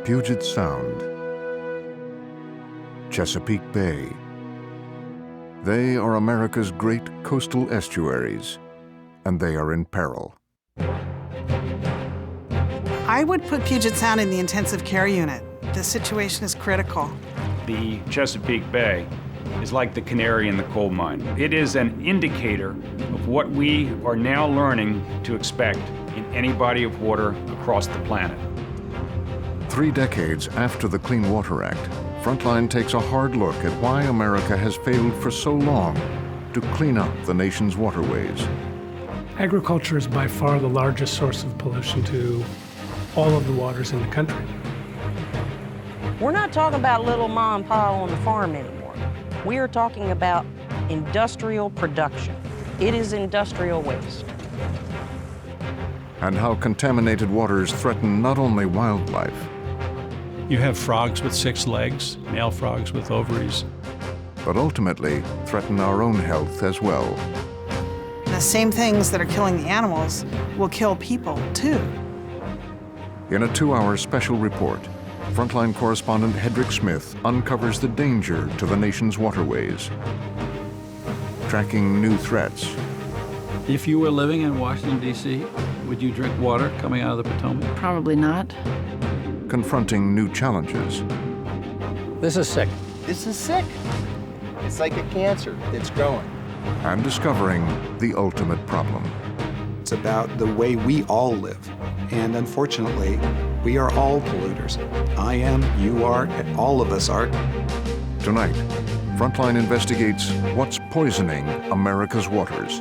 Puget Sound, Chesapeake Bay. They are America's great coastal estuaries, and they are in peril. I would put Puget Sound in the intensive care unit. The situation is critical. The Chesapeake Bay is like the canary in the coal mine. It is an indicator of what we are now learning to expect in any body of water across the planet. 3 decades after the Clean Water Act, Frontline takes a hard look at why America has failed for so long to clean up the nation's waterways. Agriculture is by far the largest source of pollution to all of the waters in the country. We're not talking about little mom and pa on the farm anymore. We are talking about industrial production. It is industrial waste. And how contaminated waters threaten not only wildlife. You have frogs with 6 legs, male frogs with ovaries. But ultimately threaten our own health as well. The same things that are killing the animals will kill people, too. In a 2-hour special report, Frontline correspondent Hedrick Smith uncovers the danger to the nation's waterways, tracking new threats. If you were living in Washington, D.C., would you drink water coming out of the Potomac? Probably not. Confronting new challenges. This is sick. This is sick. It's like a cancer that's growing. And discovering the ultimate problem. It's about the way we all live. And unfortunately, we are all polluters. I am, you are, and all of us are. Tonight, Frontline investigates what's poisoning America's waters.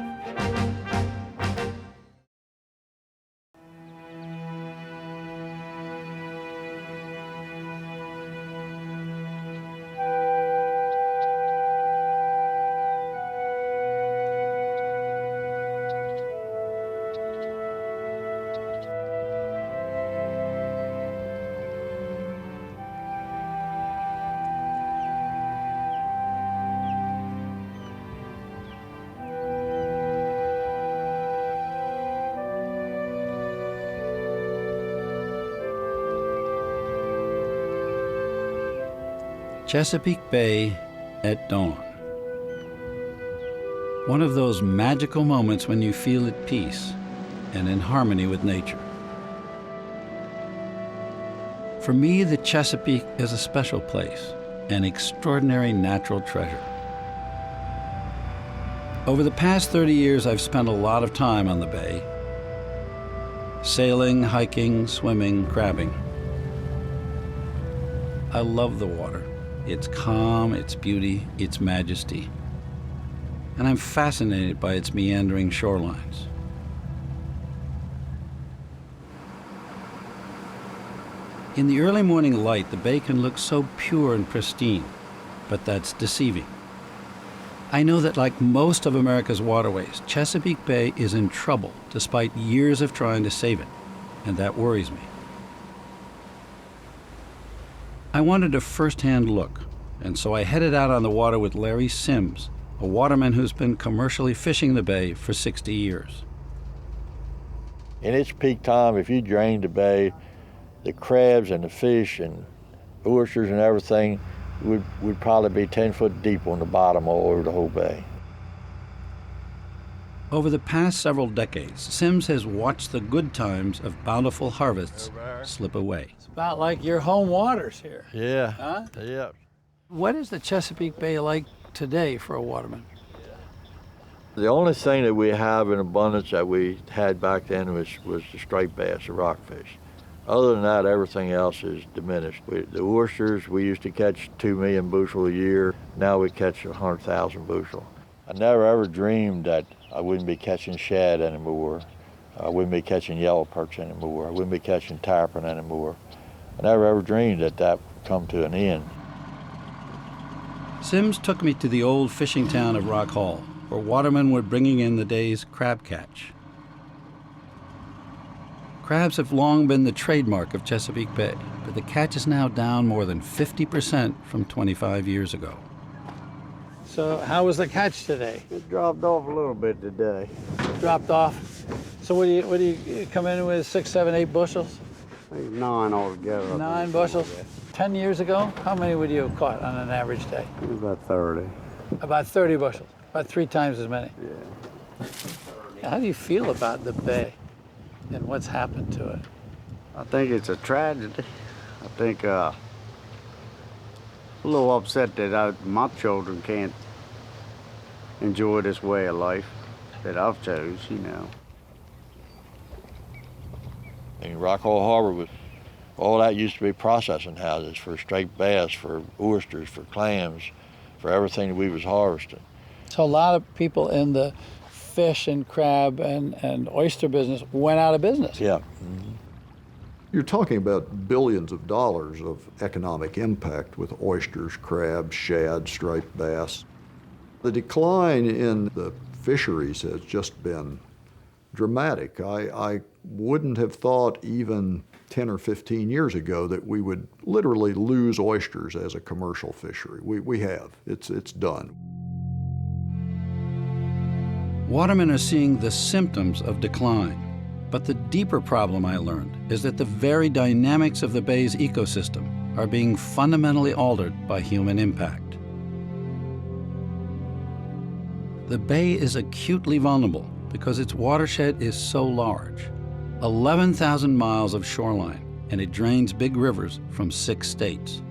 Chesapeake Bay at dawn. One of those magical moments when you feel at peace and in harmony with nature. For me, the Chesapeake is a special place, an extraordinary natural treasure. Over the past 30 years, I've spent a lot of time on the bay, sailing, hiking, swimming, crabbing. I love the water. Its calm, its beauty, its majesty. And I'm fascinated by its meandering shorelines. In the early morning light, the bay can look so pure and pristine, but that's deceiving. I know that like most of America's waterways, Chesapeake Bay is in trouble despite years of trying to save it, and that worries me. I wanted a first-hand look, and so I headed out on the water with Larry Sims, a waterman who's been commercially fishing the bay for 60 years. In its peak time, if you drained the bay, the crabs and the fish and oysters and everything would probably be 10 foot deep on the bottom all over the whole bay. Over the past several decades, Sims has watched the good times of bountiful harvests slip away. It's about like your home waters here. Yeah, huh? Yeah. What is the Chesapeake Bay like today for a waterman? The only thing that we have in abundance that we had back then was the striped bass, the rockfish. Other than that, everything else is diminished. The oysters, we used to catch 2 million bushel a year. Now we catch 100,000 bushel. I never ever dreamed that I wouldn't be catching shad anymore. I wouldn't be catching yellow perch anymore. I wouldn't be catching tarpon anymore. I never ever dreamed that that would come to an end. Sims took me to the old fishing town of Rock Hall, where watermen were bringing in the day's crab catch. Crabs have long been the trademark of Chesapeake Bay, but the catch is now down more than 50% from 25 years ago. So how was the catch today? It dropped off a little bit today. Dropped off. So what do you come in with, 6, 7, 8 bushels? I think 9 altogether. 9 bushels. 10 years ago, how many would you have caught on an average day? About 30. About 30 bushels, about 3 times as many. Yeah. How do you feel about the bay and what's happened to it? I think it's a tragedy. I think a little upset that my children can't enjoy this way of life that I've chose, you know. And Rockhall Harbor all that used to be processing houses for straight bass, for oysters, for clams, for everything that we was harvesting. So a lot of people in the fish and crab and oyster business went out of business. Yeah. You're talking about billions of dollars of economic impact with oysters, crabs, shad, striped bass. The decline in the fisheries has just been dramatic. I wouldn't have thought even 10 or 15 years ago that we would literally lose oysters as a commercial fishery. We have. It's done. Watermen are seeing the symptoms of decline. But the deeper problem, I learned, is that the very dynamics of the bay's ecosystem are being fundamentally altered by human impact. The bay is acutely vulnerable because its watershed is so large. 11,000 miles of shoreline, and it drains big rivers from 6 states.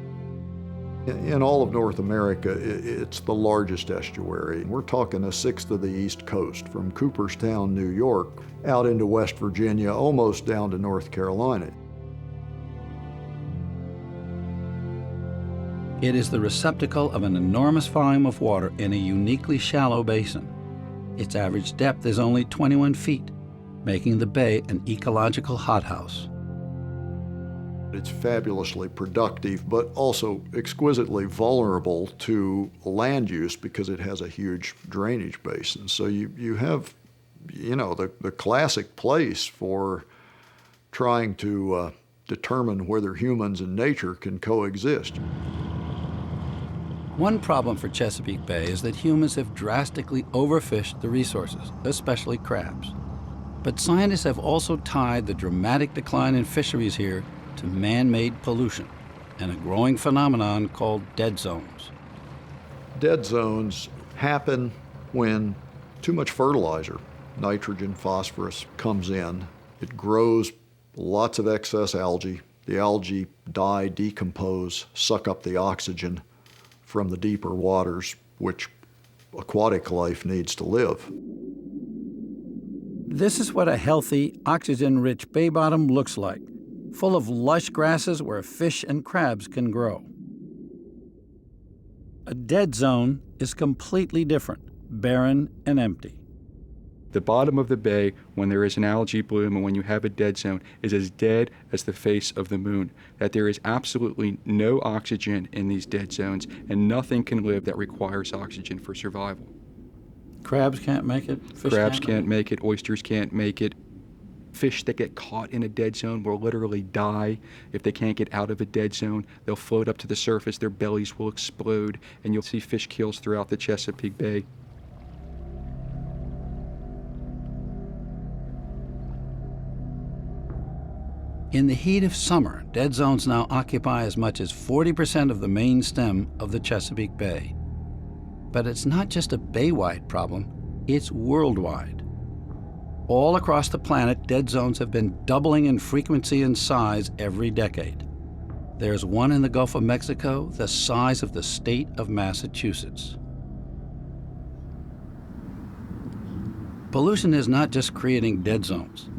In all of North America, it's the largest estuary. We're talking 1/6 of the East Coast, from Cooperstown, New York, out into West Virginia, almost down to North Carolina. It is the receptacle of an enormous volume of water in a uniquely shallow basin. Its average depth is only 21 feet, making the bay an ecological hothouse. It's fabulously productive, but also exquisitely vulnerable to land use because it has a huge drainage basin. So you have, the classic place for trying to determine whether humans and nature can coexist. One problem for Chesapeake Bay is that humans have drastically overfished the resources, especially crabs. But scientists have also tied the dramatic decline in fisheries here to man-made pollution and a growing phenomenon called dead zones. Dead zones happen when too much fertilizer, nitrogen, phosphorus, comes in. It grows lots of excess algae. The algae die, decompose, suck up the oxygen from the deeper waters, which aquatic life needs to live. This is what a healthy, oxygen-rich bay bottom looks like, full of lush grasses where fish and crabs can grow. A dead zone is completely different, barren and empty. The bottom of the bay, when there is an algae bloom and when you have a dead zone, is as dead as the face of the moon. That there is absolutely no oxygen in these dead zones, and nothing can live that requires oxygen for survival. Crabs can't make it? Crabs can't make it, oysters can't make it. Fish that get caught in a dead zone will literally die if they can't get out of a dead zone. They'll float up to the surface, their bellies will explode, and you'll see fish kills throughout the Chesapeake Bay. In the heat of summer, dead zones now occupy as much as 40% of the main stem of the Chesapeake Bay. But it's not just a bay-wide problem, it's worldwide. All across the planet, dead zones have been doubling in frequency and size every decade. There's one in the Gulf of Mexico the size of the state of Massachusetts. Pollution is not just creating dead zones.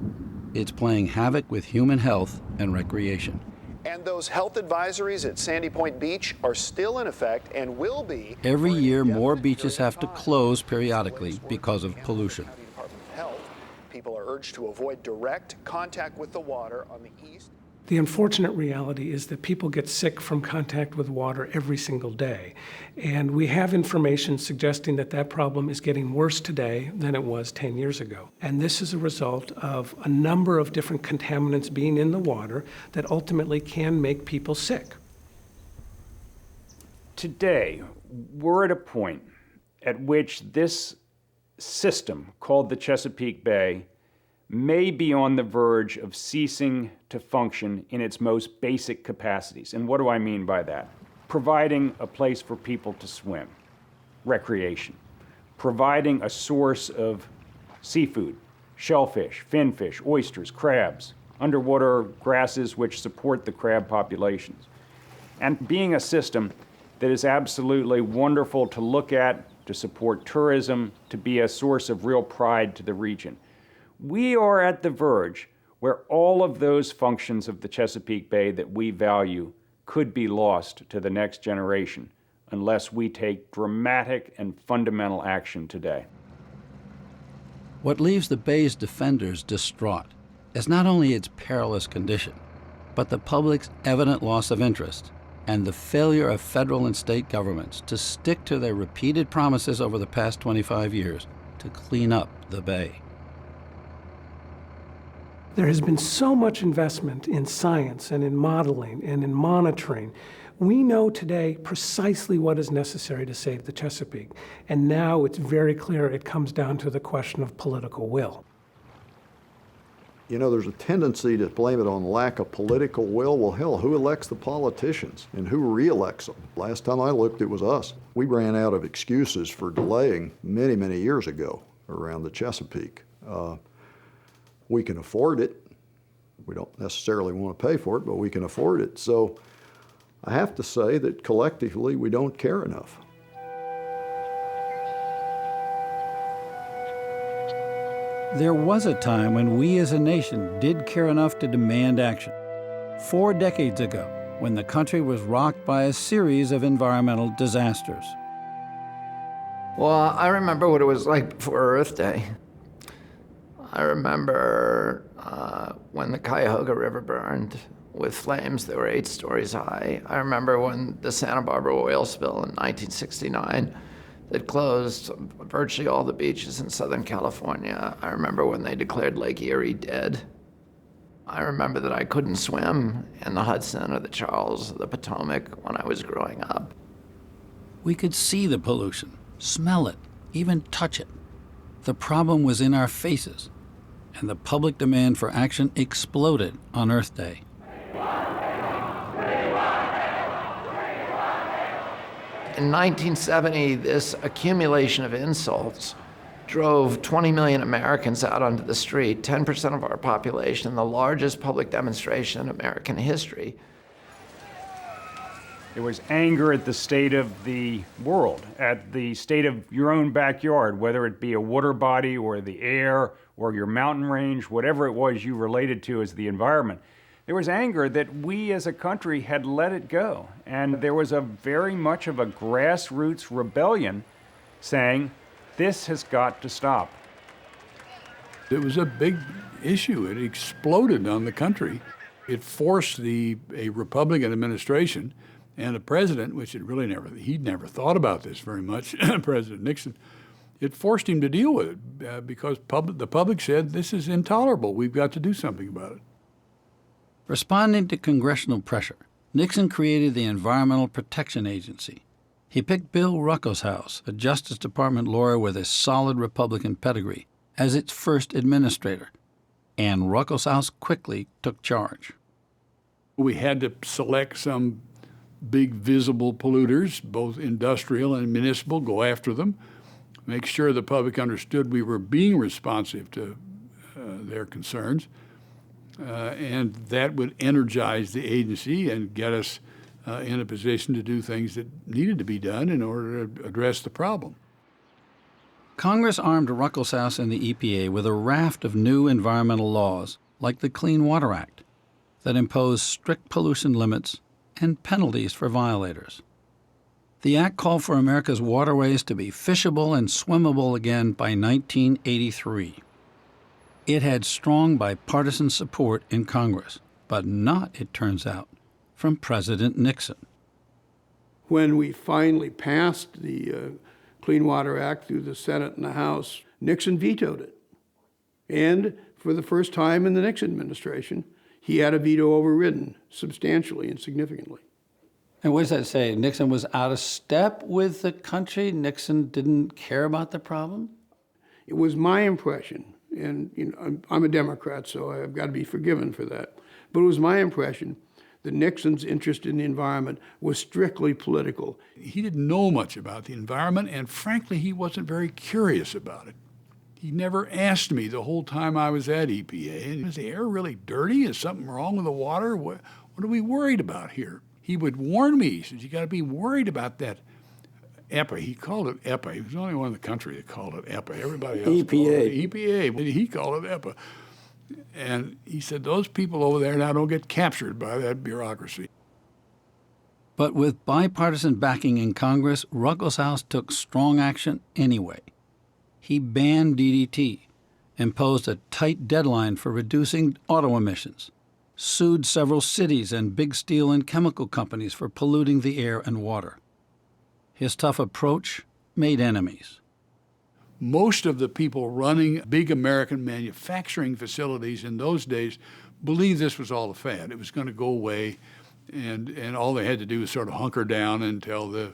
It's playing havoc with human health and recreation. And those health advisories at Sandy Point Beach are still in effect and will be. Every year, more beaches have to close periodically because of pollution. People are urged to avoid direct contact with the water on the east. The unfortunate reality is that people get sick from contact with water every single day. And we have information suggesting that that problem is getting worse today than it was 10 years ago. And this is a result of a number of different contaminants being in the water that ultimately can make people sick. Today, we're at a point at which this system called the Chesapeake Bay may be on the verge of ceasing to function in its most basic capacities. And what do I mean by that? Providing a place for people to swim, recreation, providing a source of seafood, shellfish, finfish, oysters, crabs, underwater grasses which support the crab populations, and being a system that is absolutely wonderful to look at, to support tourism, to be a source of real pride to the region. We are at the verge where all of those functions of the Chesapeake Bay that we value could be lost to the next generation unless we take dramatic and fundamental action today. What leaves the bay's defenders distraught is not only its perilous condition, but the public's evident loss of interest and the failure of federal and state governments to stick to their repeated promises over the past 25 years to clean up the bay. There has been so much investment in science and in modeling and in monitoring. We know today precisely what is necessary to save the Chesapeake. And now it's very clear it comes down to the question of political will. You know, there's a tendency to blame it on lack of political will. Well, hell, who elects the politicians and who re-elects them? Last time I looked, it was us. We ran out of excuses for delaying many, many years ago around the Chesapeake. We can afford it. We don't necessarily want to pay for it, but we can afford it. So I have to say that collectively we don't care enough. There was a time when we as a nation did care enough to demand action. 4 decades ago, when the country was rocked by a series of environmental disasters. Well, I remember what it was like before Earth Day. I remember when the Cuyahoga River burned with flames that were 8 stories high. I remember when the Santa Barbara oil spill in 1969 that closed virtually all the beaches in Southern California. I remember when they declared Lake Erie dead. I remember that I couldn't swim in the Hudson or the Charles or the Potomac when I was growing up. We could see the pollution, smell it, even touch it. The problem was in our faces, and the public demand for action exploded on Earth Day. In 1970, this accumulation of insults drove 20 million Americans out onto the street, 10% of our population, the largest public demonstration in American history. There was anger at the state of the world, at the state of your own backyard, whether it be a water body or the air or your mountain range, whatever it was you related to as the environment. There was anger that we as a country had let it go. And there was a very much of a grassroots rebellion saying, this has got to stop. It was a big issue. It exploded on the country. It forced a Republican administration and a president, which he'd never thought about this very much, President Nixon, it forced him to deal with it because the public said, this is intolerable. We've got to do something about it. Responding to congressional pressure, Nixon created the Environmental Protection Agency. He picked Bill Ruckelshaus, a Justice Department lawyer with a solid Republican pedigree, as its first administrator, and Ruckelshaus quickly took charge. We had to select some big visible polluters, both industrial and municipal, go after them, make sure the public understood we were being responsive to their concerns, and that would energize the agency and get us in a position to do things that needed to be done in order to address the problem. Congress armed Ruckelshaus and the EPA with a raft of new environmental laws, like the Clean Water Act, that impose strict pollution limits and penalties for violators. The act called for America's waterways to be fishable and swimmable again by 1983. It had strong bipartisan support in Congress, but not, it turns out, from President Nixon. When we finally passed the Clean Water Act through the Senate and the House, Nixon vetoed it. And for the first time in the Nixon administration, he had a veto overridden substantially and significantly. And what does that say? Nixon was out of step with the country? Nixon didn't care about the problem? It was my impression, and I'm a Democrat, so I've got to be forgiven for that. But it was my impression that Nixon's interest in the environment was strictly political. He didn't know much about the environment, and frankly, he wasn't very curious about it. He never asked me the whole time I was at EPA, is the air really dirty? Is something wrong with the water? What are we worried about here? He would warn me. He says, you got to be worried about that EPA. He called it EPA. He was the only one in the country that called it EPA. Everybody else EPA. called it EPA, but he called it EPA. And he said, those people over there now don't get captured by that bureaucracy. But with bipartisan backing in Congress, Ruckelshaus took strong action anyway. He banned DDT, imposed a tight deadline for reducing auto emissions, sued several cities and big steel and chemical companies for polluting the air and water. His tough approach made enemies. Most of the people running big American manufacturing facilities in those days believed this was all a fad. It was going to go away, and all they had to do was sort of hunker down until the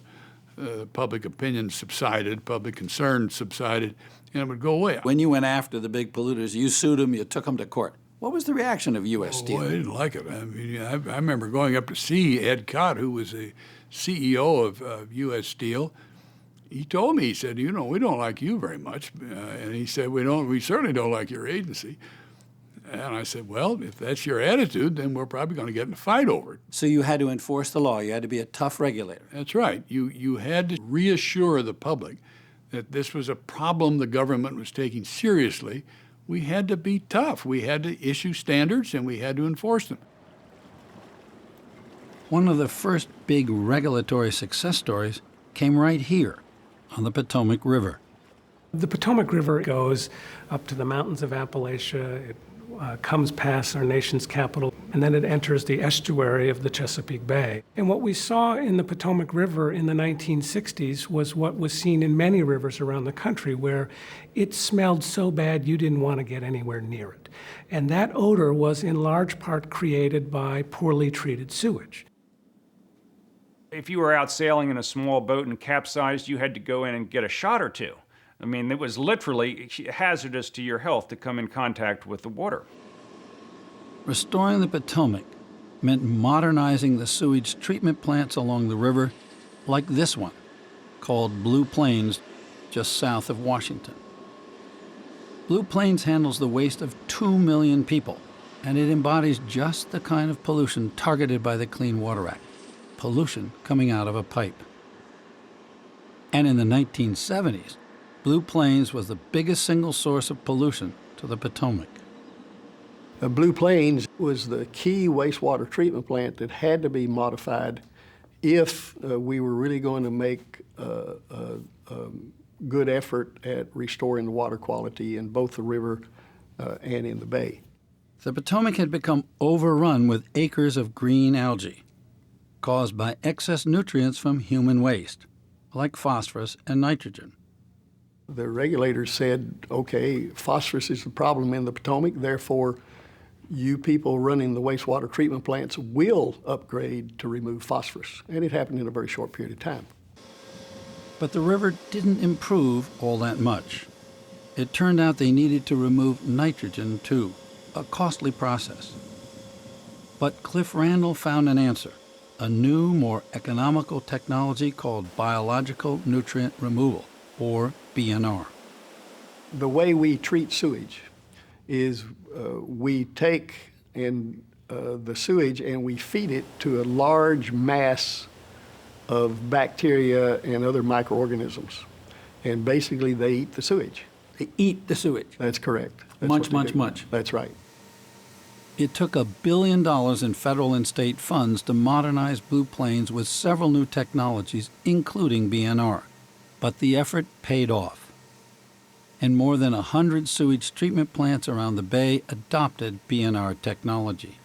public opinion subsided, public concern subsided, and it would go away. When you went after the big polluters, you sued them, you took them to court. What was the reaction of U.S. Steel? Well, I didn't like it. I mean, I remember going up to see Ed Cott, who was the CEO of U.S. Steel. He told me, he said, we don't like you very much. And he said, we certainly don't like your agency. And I said, well, if that's your attitude, then we're probably going to get in a fight over it. So you had to enforce the law. You had to be a tough regulator. That's right. You had to reassure the public that this was a problem the government was taking seriously. We had to be tough. We had to issue standards, and we had to enforce them. One of the first big regulatory success stories came right here on the Potomac River. The Potomac River goes up to the mountains of Appalachia. It comes past our nation's capital, and then it enters the estuary of the Chesapeake Bay. And what we saw in the Potomac River in the 1960s was what was seen in many rivers around the country, where it smelled so bad you didn't want to get anywhere near it. And that odor was in large part created by poorly treated sewage. If you were out sailing in a small boat and capsized, you had to go in and get a shot or two. I mean, it was literally hazardous to your health to come in contact with the water. Restoring the Potomac meant modernizing the sewage treatment plants along the river, like this one, called Blue Plains, just south of Washington. Blue Plains handles the waste of 2 million people, and it embodies just the kind of pollution targeted by the Clean Water Act, pollution coming out of a pipe. And in the 1970s, Blue Plains was the biggest single source of pollution to the Potomac. Blue Plains was the key wastewater treatment plant that had to be modified if we were really going to make a good effort at restoring the water quality in both the river and in the bay. The Potomac had become overrun with acres of green algae, caused by excess nutrients from human waste, like phosphorus and nitrogen. The regulators said, okay, phosphorus is the problem in the Potomac, therefore you people running the wastewater treatment plants will upgrade to remove phosphorus. And it happened in a very short period of time. But the river didn't improve all that much. It turned out they needed to remove nitrogen too, a costly process. But Cliff Randall found an answer, a new, more economical technology called biological nutrient removal, or BNR. The way we treat sewage is we take the sewage and we feed it to a large mass of bacteria and other microorganisms. And basically they eat the sewage. They eat the sewage? That's correct. Much. That's right. It took $1 billion in federal and state funds to modernize Blue Plains with several new technologies, including BNR. But the effort paid off. And more than 100 sewage treatment plants around the bay adopted BNR technology.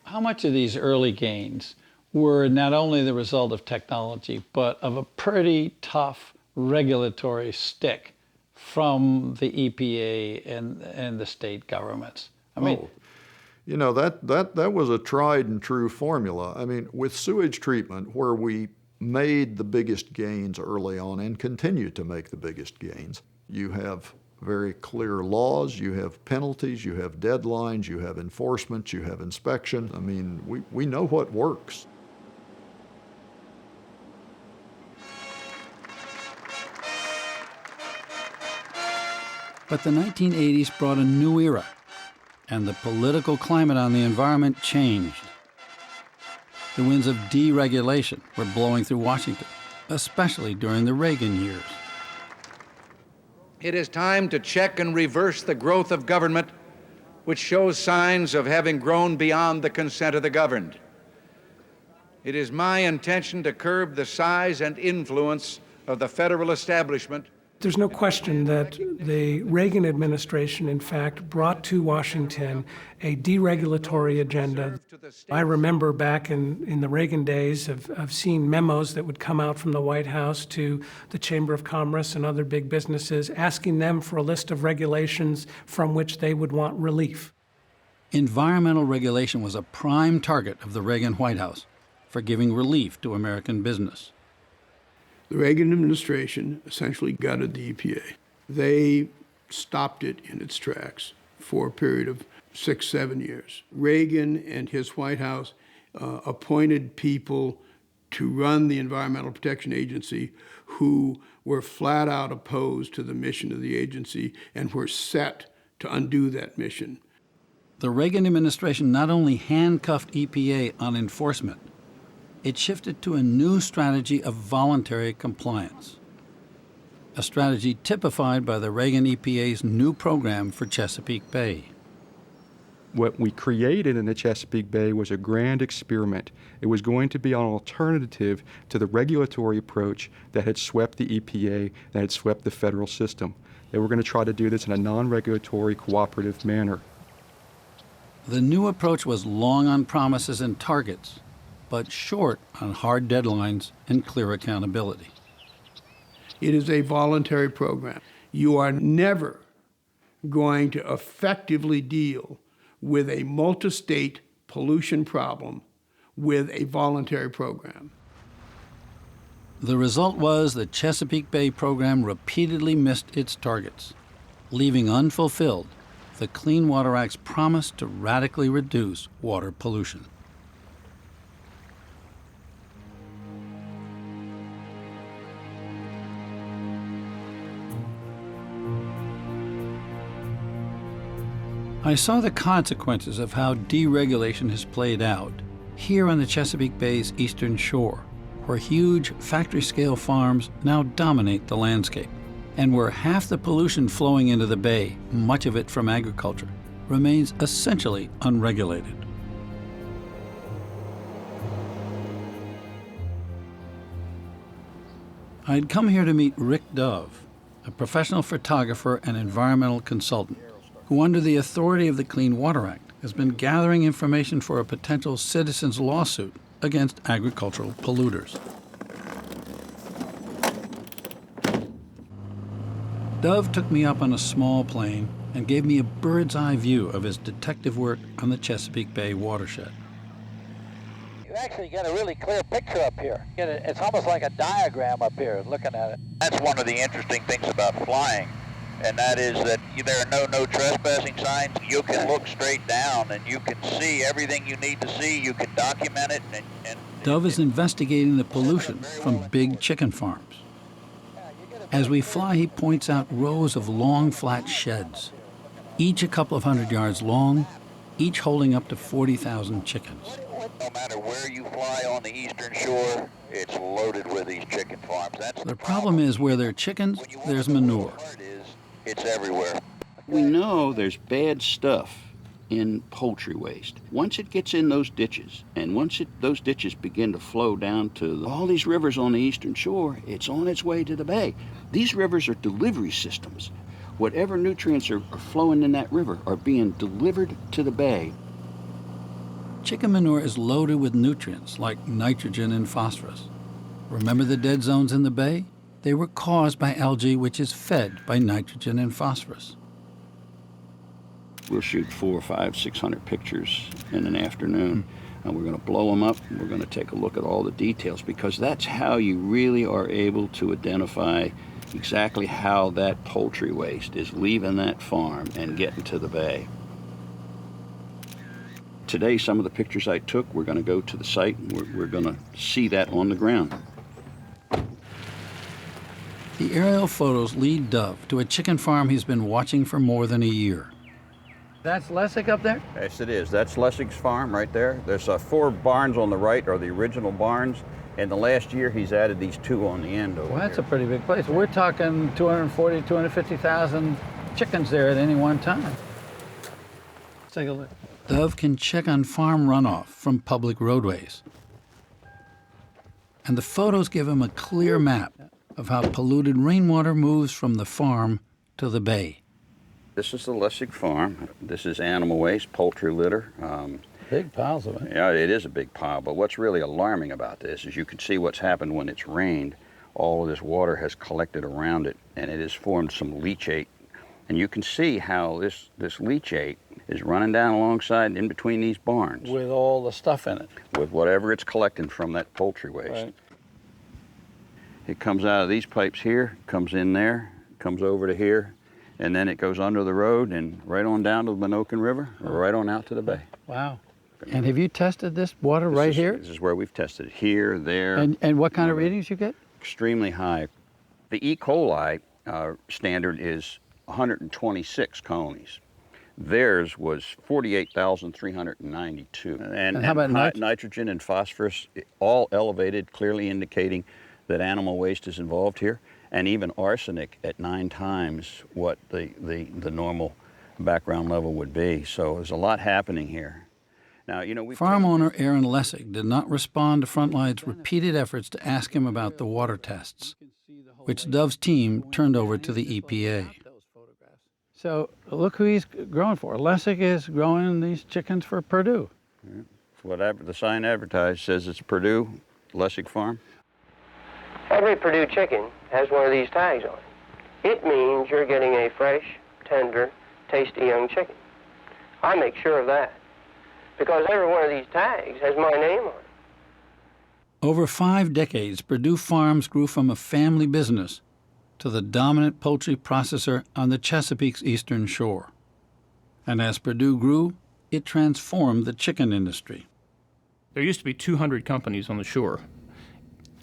How much of these early gains were not only the result of technology, but of a pretty tough regulatory stick from the EPA and the state governments? I mean, that was a tried and true formula. I mean, with sewage treatment, where we made the biggest gains early on and continue to make the biggest gains, you have very clear laws, you have penalties, you have deadlines, you have enforcement, you have inspection. I mean, we know what works. But the 1980s brought a new era, and the political climate on the environment changed. The winds of deregulation were blowing through Washington, especially during the Reagan years. It is time to check and reverse the growth of government, which shows signs of having grown beyond the consent of the governed. It is my intention to curb the size and influence of the federal establishment. There's no question that the Reagan administration, in fact, brought to Washington a deregulatory agenda. I remember back in the Reagan days of seeing memos that would come out from the White House to the Chamber of Commerce and other big businesses, asking them for a list of regulations from which they would want relief. Environmental regulation was a prime target of the Reagan White House for giving relief to American business. The Reagan administration essentially gutted the EPA. They stopped it in its tracks for a period of 6-7 years. Reagan and his White House appointed people to run the Environmental Protection Agency who were flat out opposed to the mission of the agency and were set to undo that mission. The Reagan administration not only handcuffed EPA on enforcement, it shifted to a new strategy of voluntary compliance, a strategy typified by the Reagan EPA's new program for Chesapeake Bay. What we created in the Chesapeake Bay was a grand experiment. It was going to be an alternative to the regulatory approach that had swept the EPA, that had swept the federal system. They were going to try to do this in a non-regulatory, cooperative manner. The new approach was long on promises and targets, but short on hard deadlines and clear accountability. It is a voluntary program. You are never going to effectively deal with a multi-state pollution problem with a voluntary program. The result was the Chesapeake Bay program repeatedly missed its targets, leaving unfulfilled the Clean Water Act's promise to radically reduce water pollution. I saw the consequences of how deregulation has played out here on the Chesapeake Bay's eastern shore, where huge factory-scale farms now dominate the landscape, and where half the pollution flowing into the bay, much of it from agriculture, remains essentially unregulated. I'd come here to meet Rick Dove, a professional photographer and environmental consultant, who under the authority of the Clean Water Act has been gathering information for a potential citizens' lawsuit against agricultural polluters. Dove took me up on a small plane and gave me a bird's-eye view of his detective work on the Chesapeake Bay watershed. You actually get a really clear picture up here. It's almost like a diagram up here, looking at it. That's one of the interesting things about flying, and that is that there are no trespassing signs. You can look straight down and you can see everything you need to see. You can document it. Dove is investigating the pollution from big chicken farms. As we fly, he points out rows of long, flat sheds, each a couple of 100 yards long, each holding up to 40,000 chickens. No matter where you fly on the eastern shore, it's loaded with these chicken farms. The problem is where there are chickens, there's manure. It's everywhere. We know there's bad stuff in poultry waste. Once it gets in those ditches, and once those ditches begin to flow down to all these rivers on the eastern shore, it's on its way to the bay. These rivers are delivery systems. Whatever nutrients are flowing in that river are being delivered to the bay. Chicken manure is loaded with nutrients like nitrogen and phosphorus. Remember the dead zones in the bay? They were caused by algae which is fed by nitrogen and phosphorus. We'll shoot 400, 500, 600 pictures in an afternoon. and we're going to blow them up, and we're going to take a look at all the details, because that's how you really are able to identify exactly how that poultry waste is leaving that farm and getting to the bay. Today, some of the pictures I took, we're going to go to the site, and we're going to see that on the ground. The aerial photos lead Dove to a chicken farm he's been watching for more than a year. That's Lessig up there? Yes, it is. That's Lessig's farm right there. There's 4 barns on the right, are the original barns. And the last year, he's added these 2 on the end over Well, that's here. a pretty big place. We're talking 240, 250,000 chickens there at any one time. Let's take a look. Dove can check on farm runoff from public roadways. And the photos give him a clear map of how polluted rainwater moves from the farm to the bay. This is the Lessig farm. This is animal waste, poultry litter. Big piles of it. Yeah, it is a big pile, but what's really alarming about this is you can see what's happened when it's rained. All of this water has collected around it, and it has formed some leachate. And you can see how this leachate is running down alongside in between these barns. With all the stuff in it. With whatever it's collecting from that poultry waste. Right. It comes out of these pipes here, comes in there, comes over to here, and then it goes under the road and right on down to the Minokan River, or right on out to the bay. Wow. And have you tested this water right here? This is where we've tested it, here, there. And what kind of readings you get? Extremely high. The E. coli standard is 126 colonies. Theirs was 48,392. And how about nitrogen and phosphorus, all elevated, clearly indicating that animal waste is involved here, and even arsenic at 9 times what the normal background level would be. So there's a lot happening here. Now, you know, Farm owner Aaron Lessig did not respond to Frontline's repeated efforts to ask him about the water tests, which Dove's team turned over to the EPA. So look who he's growing for. Lessig is growing these chickens for Purdue. Yeah. Whatever the sign advertised says it's Purdue, Lessig Farm. Every Purdue chicken has one of these tags on it. It means you're getting a fresh, tender, tasty young chicken. I make sure of that, because every one of these tags has my name on it. Over 5 decades, Purdue Farms grew from a family business to the dominant poultry processor on the Chesapeake's eastern shore. And as Purdue grew, it transformed the chicken industry. There used to be 200 companies on the shore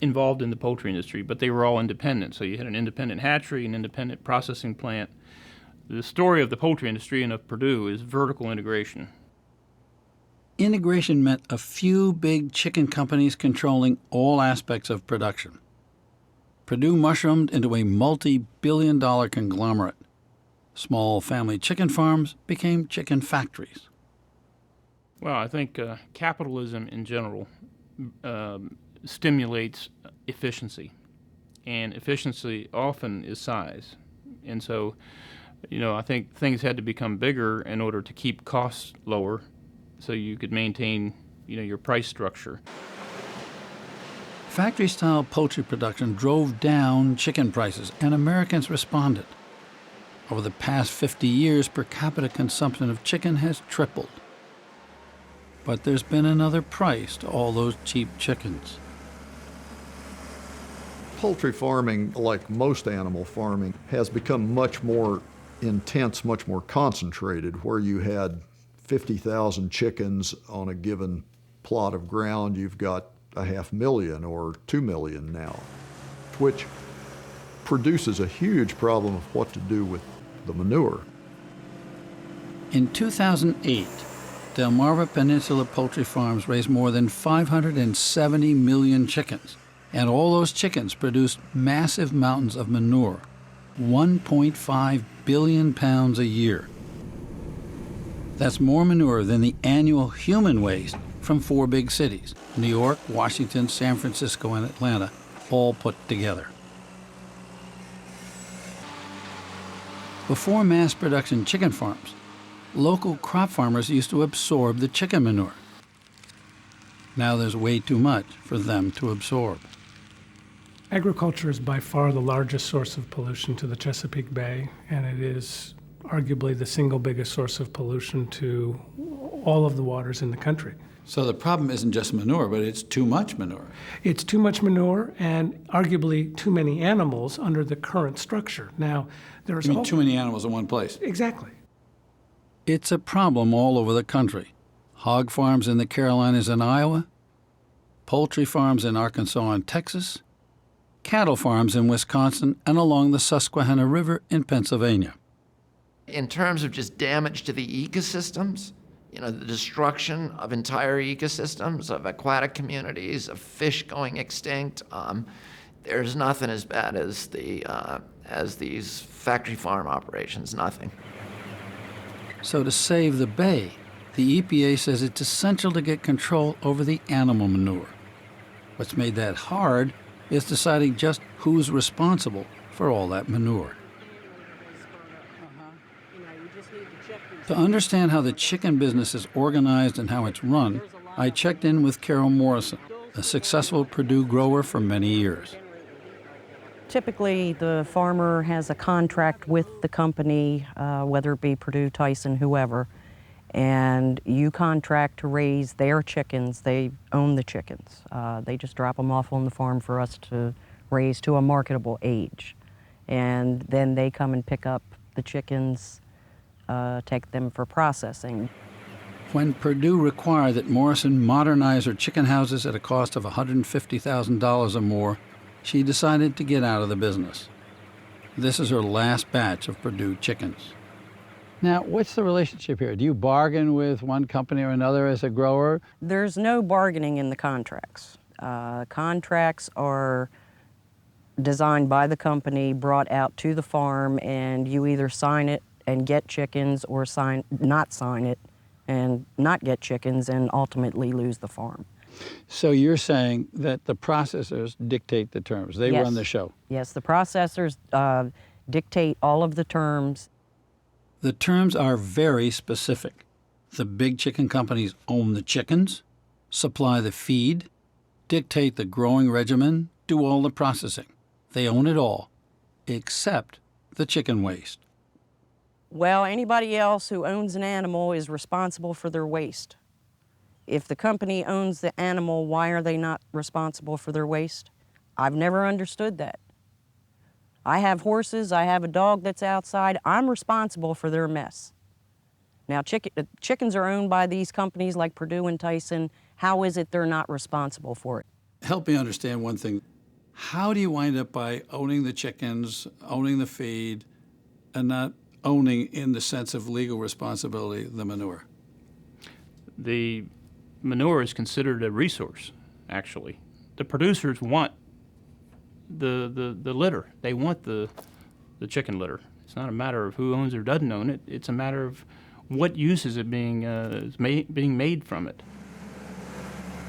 involved in the poultry industry, but they were all independent. So you had an independent hatchery, an independent processing plant. The story of the poultry industry and of Purdue is vertical integration. Integration meant a few big chicken companies controlling all aspects of production. Purdue mushroomed into a multi-billion-dollar conglomerate. Small family chicken farms became chicken factories. Well, I think capitalism in general stimulates efficiency, and efficiency often is size. And so, you know, I think things had to become bigger in order to keep costs lower so you could maintain, you know, your price structure. Factory-style poultry production drove down chicken prices, and Americans responded. Over the past 50 years, per capita consumption of chicken has tripled. But there's been another price to all those cheap chickens. Poultry farming, like most animal farming, has become much more intense, much more concentrated. Where you had 50,000 chickens on a given plot of ground, you've got 500,000 or 2 million now, which produces a huge problem of what to do with the manure. In 2008, Delmarva Peninsula poultry farms raised more than 570 million chickens, and all those chickens produced massive mountains of manure, 1.5 billion pounds a year. That's more manure than the annual human waste from 4 big cities, New York, Washington, San Francisco, and Atlanta, all put together. Before mass production chicken farms, local crop farmers used to absorb the chicken manure. Now there's way too much for them to absorb. Agriculture is by far the largest source of pollution to the Chesapeake Bay, and it is arguably the single biggest source of pollution to all of the waters in the country. So the problem isn't just manure, but it's too much manure. It's too much manure and arguably too many animals under the current structure. Now, there's You mean too many animals in one place? Exactly. It's a problem all over the country. Hog farms in the Carolinas and Iowa, poultry farms in Arkansas and Texas, cattle farms in Wisconsin and along the Susquehanna River in Pennsylvania. In terms of just damage to the ecosystems, the destruction of entire ecosystems, of aquatic communities, of fish going extinct, there's nothing as bad as these factory farm operations, nothing. So to save the bay, the EPA says it's essential to get control over the animal manure. What's made that hard is deciding just who's responsible for all that manure. To understand how the chicken business is organized and how it's run, I checked in with Carol Morrison, a successful Purdue grower for many years. Typically, the farmer has a contract with the company, whether it be Purdue, Tyson, whoever, and you contract to raise their chickens. They own the chickens. They just drop them off on the farm for us to raise to a marketable age. And then they come and pick up the chickens, take them for processing. When Purdue required that Morrison modernize her chicken houses at a cost of $150,000 or more, she decided to get out of the business. This is her last batch of Purdue chickens. Now, what's the relationship here? Do you bargain with one company or another as a grower? There's no bargaining in the contracts. Contracts are designed by the company, brought out to the farm, and you either sign it and get chickens or not sign it and not get chickens and ultimately lose the farm. So you're saying that the processors dictate the terms. They Yes. run the show. Yes, the processors dictate all of the terms. The terms are very specific. The big chicken companies own the chickens, supply the feed, dictate the growing regimen, do all the processing. They own it all, except the chicken waste. Well, anybody else who owns an animal is responsible for their waste. If the company owns the animal, why are they not responsible for their waste? I've never understood that. I have horses, I have a dog that's outside, I'm responsible for their mess. Now, chickens are owned by these companies like Purdue and Tyson. How is it they're not responsible for it? Help me understand one thing. How do you wind up by owning the chickens, owning the feed, and not owning, in the sense of legal responsibility, the manure? The manure is considered a resource, actually. The producers want the litter. They want the chicken litter. It's not a matter of who owns or doesn't own it. It's a matter of what use is being made from it.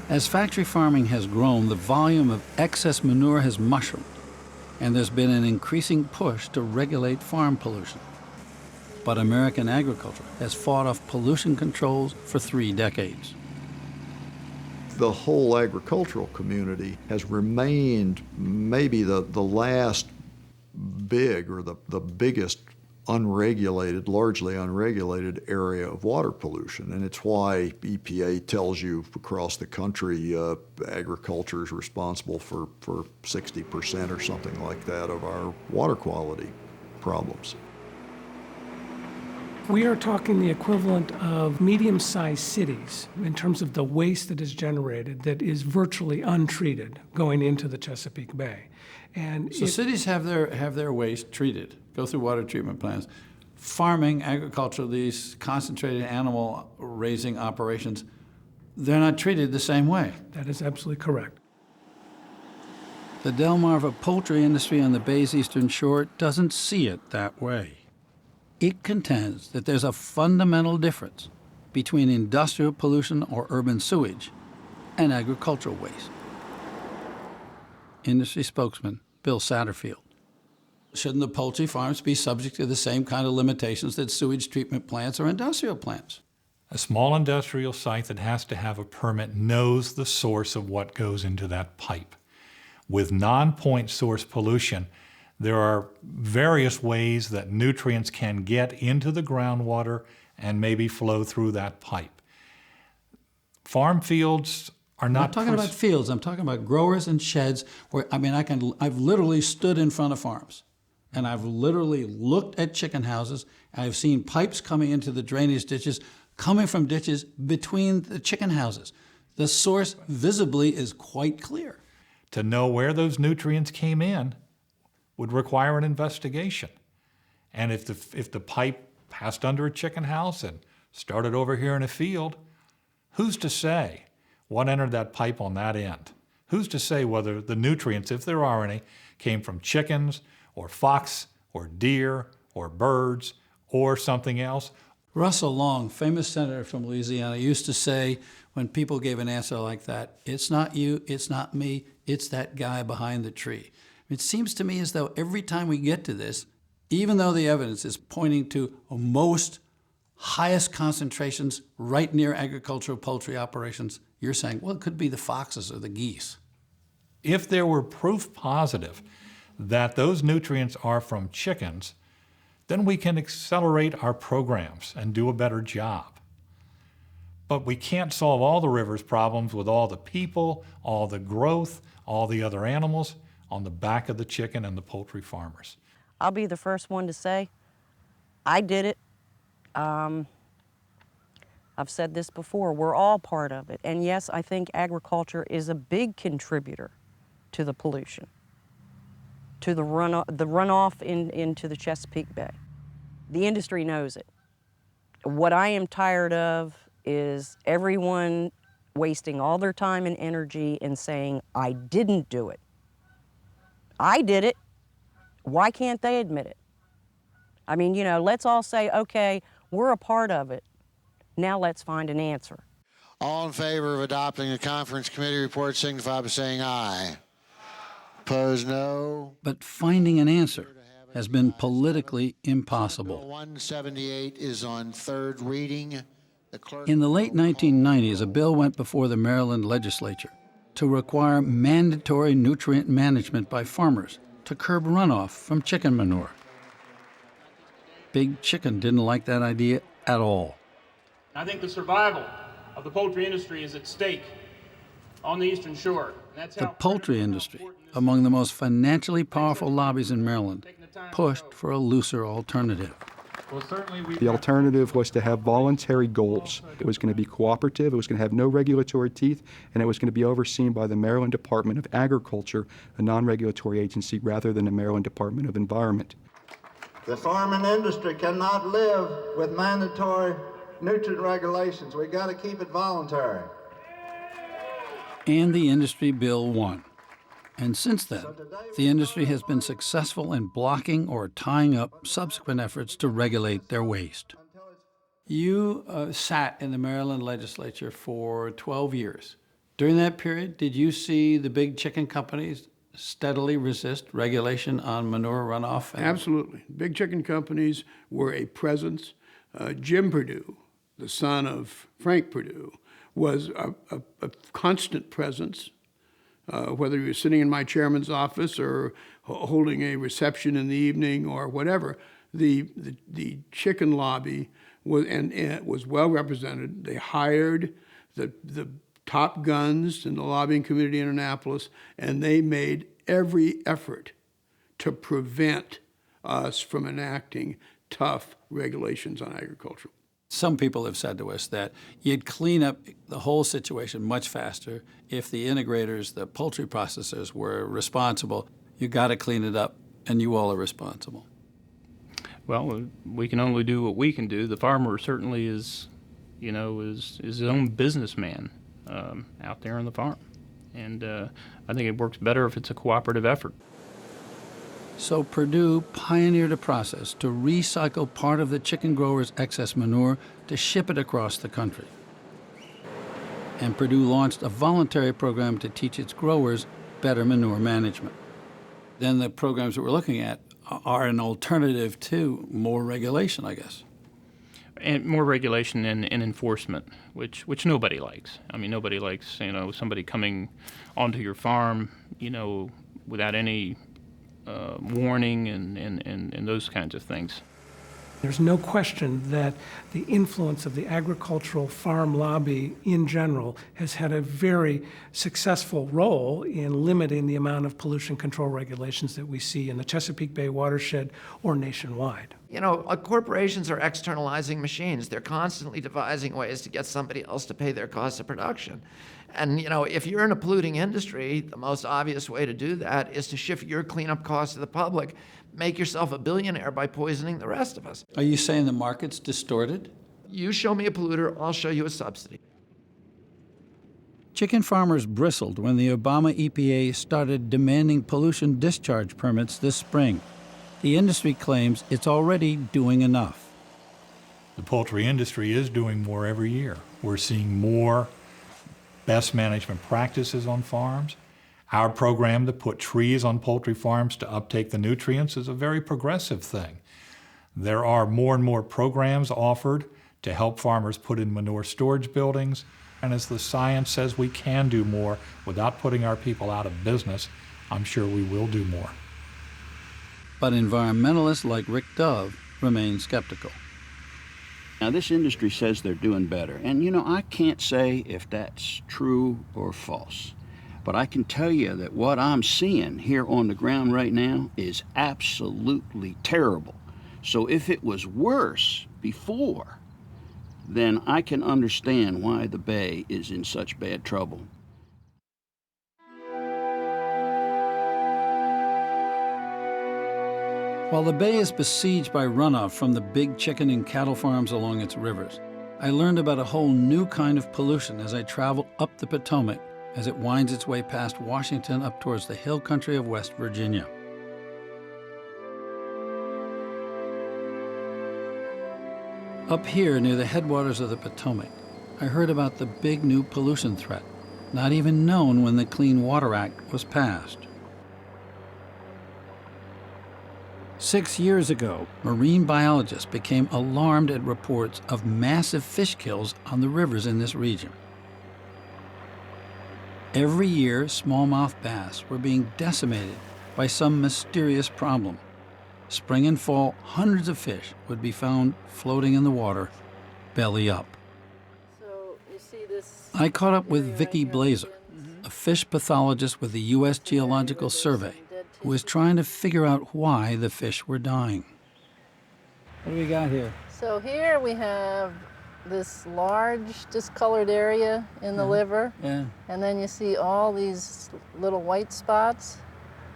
As factory farming has grown, the volume of excess manure has mushroomed, and there's been an increasing push to regulate farm pollution. But American agriculture has fought off pollution controls for 3 decades. The whole agricultural community has remained maybe the last big or the biggest unregulated, largely unregulated area of water pollution. And it's why EPA tells you across the country agriculture is responsible for 60% or something like that of our water quality problems. We are talking the equivalent of medium-sized cities in terms of the waste that is generated that is virtually untreated going into the Chesapeake Bay. And So cities have their waste treated, go through water treatment plants. Farming, agriculture, these concentrated animal raising operations, they're not treated the same way. That is absolutely correct. The Delmarva poultry industry on the Bay's eastern shore doesn't see it that way. It contends that there's a fundamental difference between industrial pollution or urban sewage and agricultural waste. Industry spokesman Bill Satterfield. Shouldn't the poultry farms be subject to the same kind of limitations that sewage treatment plants or industrial plants? A small industrial site that has to have a permit knows the source of what goes into that pipe. With non-point source pollution, there are various ways that nutrients can get into the groundwater and maybe flow through that pipe. Farm fields are not. I'm not talking about fields. I'm talking about growers and sheds where, I've literally stood in front of farms and I've literally looked at chicken houses. I've seen pipes coming into the drainage ditches, coming from ditches between the chicken houses. The source visibly is quite clear. To know where those nutrients came in would require an investigation. And if the pipe passed under a chicken house and started over here in a field, who's to say what entered that pipe on that end? Who's to say whether the nutrients, if there are any, came from chickens or fox or deer or birds or something else? Russell Long, famous senator from Louisiana, used to say when people gave an answer like that, it's not you, it's not me, it's that guy behind the tree. It seems to me as though every time we get to this, even though the evidence is pointing to most highest concentrations right near agricultural poultry operations, you're saying, well, it could be the foxes or the geese. If there were proof positive that those nutrients are from chickens, then we can accelerate our programs and do a better job. But we can't solve all the river's problems with all the people, all the growth, all the other animals on the back of the chicken and the poultry farmers. I'll be the first one to say, I did it. I've said this before, we're all part of it. And yes, I think agriculture is a big contributor to the pollution, to the runoff into the Chesapeake Bay. The industry knows it. What I am tired of is everyone wasting all their time and energy and saying, I didn't do it. I did it. Why can't they admit it? I mean, let's all say, okay, we're a part of it. Now let's find an answer. All in favor of adopting the conference committee report signify by saying aye. Opposed, no. But finding an answer has been politically impossible. Bill 178 is on third reading. In the late 1990s, a bill went before the Maryland legislature to require mandatory nutrient management by farmers to curb runoff from chicken manure. Big Chicken didn't like that idea at all. I think the survival of the poultry industry is at stake on the Eastern Shore. The poultry industry, among the most financially powerful lobbies in Maryland, pushed for a looser alternative. The alternative was to have voluntary goals. It was going to be cooperative, it was going to have no regulatory teeth, and it was going to be overseen by the Maryland Department of Agriculture, a non-regulatory agency, rather than the Maryland Department of Environment. The farming industry cannot live with mandatory nutrient regulations. We've got to keep it voluntary. And the industry bill won. And since then, the industry has been successful in blocking or tying up subsequent efforts to regulate their waste. You sat in the Maryland legislature for 12 years. During that period, did you see the big chicken companies steadily resist regulation on manure runoff? Absolutely. Big chicken companies were a presence. Jim Perdue, the son of Frank Perdue, was a constant presence. Whether he was sitting in my chairman's office or holding a reception in the evening or whatever, the chicken lobby was well represented. They hired the top guns in the lobbying community in Annapolis, and they made every effort to prevent us from enacting tough regulations on agriculture. Some people have said to us that you'd clean up the whole situation much faster if the integrators, the poultry processors, were responsible. You got to clean it up, and you all are responsible. Well, we can only do what we can do. The farmer certainly is his own businessman out there on the farm. And I think it works better if it's a cooperative effort. So Perdue pioneered a process to recycle part of the chicken growers' excess manure to ship it across the country. And Perdue launched a voluntary program to teach its growers better manure management. Then the programs that we're looking at are an alternative to more regulation, I guess. And more regulation and enforcement, which nobody likes. I mean, nobody likes, somebody coming onto your farm, without any warning and those kinds of things. There's no question that the influence of the agricultural farm lobby in general has had a very successful role in limiting the amount of pollution control regulations that we see in the Chesapeake Bay watershed or nationwide. You know, corporations are externalizing machines. They're constantly devising ways to get somebody else to pay their cost of production. And, you know, if you're in a polluting industry, the most obvious way to do that is to shift your cleanup costs to the public. Make yourself a billionaire by poisoning the rest of us. Are you saying the market's distorted? You show me a polluter, I'll show you a subsidy. Chicken farmers bristled when the Obama EPA started demanding pollution discharge permits this spring. The industry claims it's already doing enough. The poultry industry is doing more every year. We're seeing more best management practices on farms. Our program to put trees on poultry farms to uptake the nutrients is a very progressive thing. There are more and more programs offered to help farmers put in manure storage buildings. And as the science says we can do more without putting our people out of business, I'm sure we will do more. But environmentalists like Rick Dove remain skeptical. Now, this industry says they're doing better. And, you know, I can't say if that's true or false. But I can tell you that what I'm seeing here on the ground right now is absolutely terrible. So if it was worse before, then I can understand why the Bay is in such bad trouble. While the Bay is besieged by runoff from the big chicken and cattle farms along its rivers, I learned about a whole new kind of pollution as I traveled up the Potomac as it winds its way past Washington up towards the hill country of West Virginia. Up here near the headwaters of the Potomac, I heard about the big new pollution threat, not even known when the Clean Water Act was passed. 6 years ago, marine biologists became alarmed at reports of massive fish kills on the rivers in this region. Every year, smallmouth bass were being decimated by some mysterious problem. Spring and fall, hundreds of fish would be found floating in the water, belly up. So you see this. I caught up with Vicki Blazer, a fish pathologist with the U.S. Geological Survey, who was trying to figure out why the fish were dying. What do we got here? So here we have this large discolored area in the liver. Yeah. And then you see all these little white spots.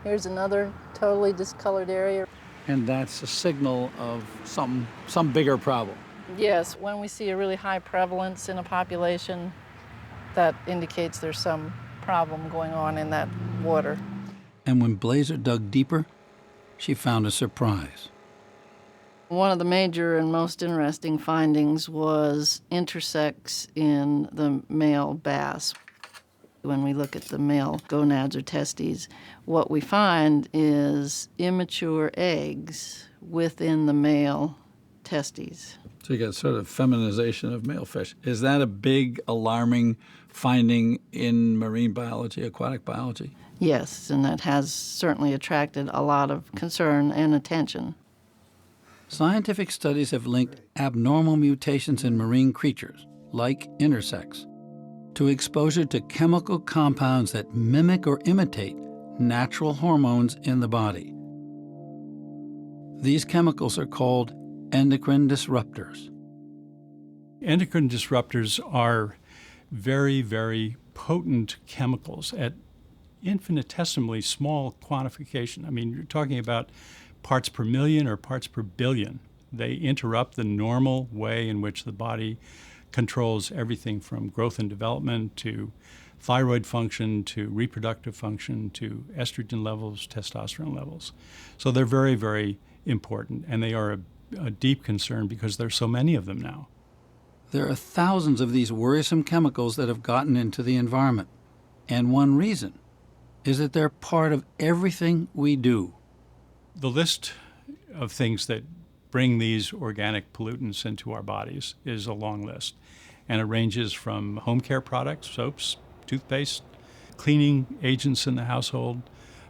Here's another totally discolored area. And that's a signal of some bigger problem. Yes, when we see a really high prevalence in a population, that indicates there's some problem going on in that water. And when Blazer dug deeper, she found a surprise. One of the major and most interesting findings was intersex in the male bass. When we look at the male gonads or testes, what we find is immature eggs within the male testes. So you got sort of feminization of male fish. Is that a big, alarming finding in marine biology, aquatic biology? Yes, and that has certainly attracted a lot of concern and attention. Scientific studies have linked abnormal mutations in marine creatures, like intersex, to exposure to chemical compounds that mimic or imitate natural hormones in the body. These chemicals are called endocrine disruptors. Endocrine disruptors are very, very potent chemicals at infinitesimally small quantification. I mean, you're talking about parts per million or parts per billion. They interrupt the normal way in which the body controls everything from growth and development to thyroid function to reproductive function to estrogen levels, testosterone levels. So they're very, very important, and they are a deep concern because there's so many of them now. There are thousands of these worrisome chemicals that have gotten into the environment. And one reason is that they're part of everything we do. The list of things that bring these organic pollutants into our bodies is a long list. And it ranges from home care products, soaps, toothpaste, cleaning agents in the household,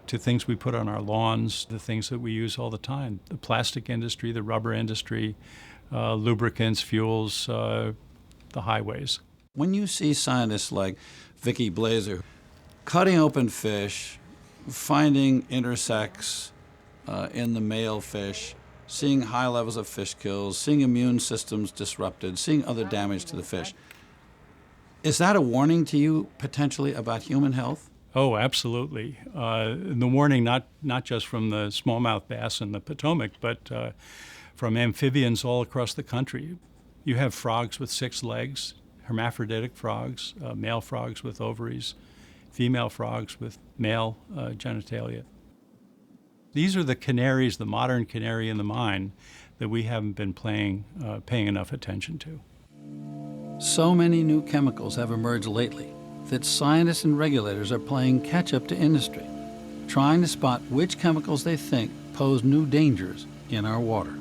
to things we put on our lawns, the things that we use all the time, the plastic industry, the rubber industry, lubricants, fuels, the highways. When you see scientists like Vicki Blazer cutting open fish, finding intersects in the male fish, seeing high levels of fish kills, seeing immune systems disrupted, seeing other damage to the fish, is that a warning to you potentially about human health? Oh, absolutely. The warning not just from the smallmouth bass in the Potomac, but from amphibians all across the country. You have frogs with 6 legs, hermaphroditic frogs, male frogs with ovaries, female frogs with male genitalia. These are the canaries, the modern canary in the mine, that we haven't been paying enough attention to. So many new chemicals have emerged lately that scientists and regulators are playing catch-up to industry, trying to spot which chemicals they think pose new dangers in our water.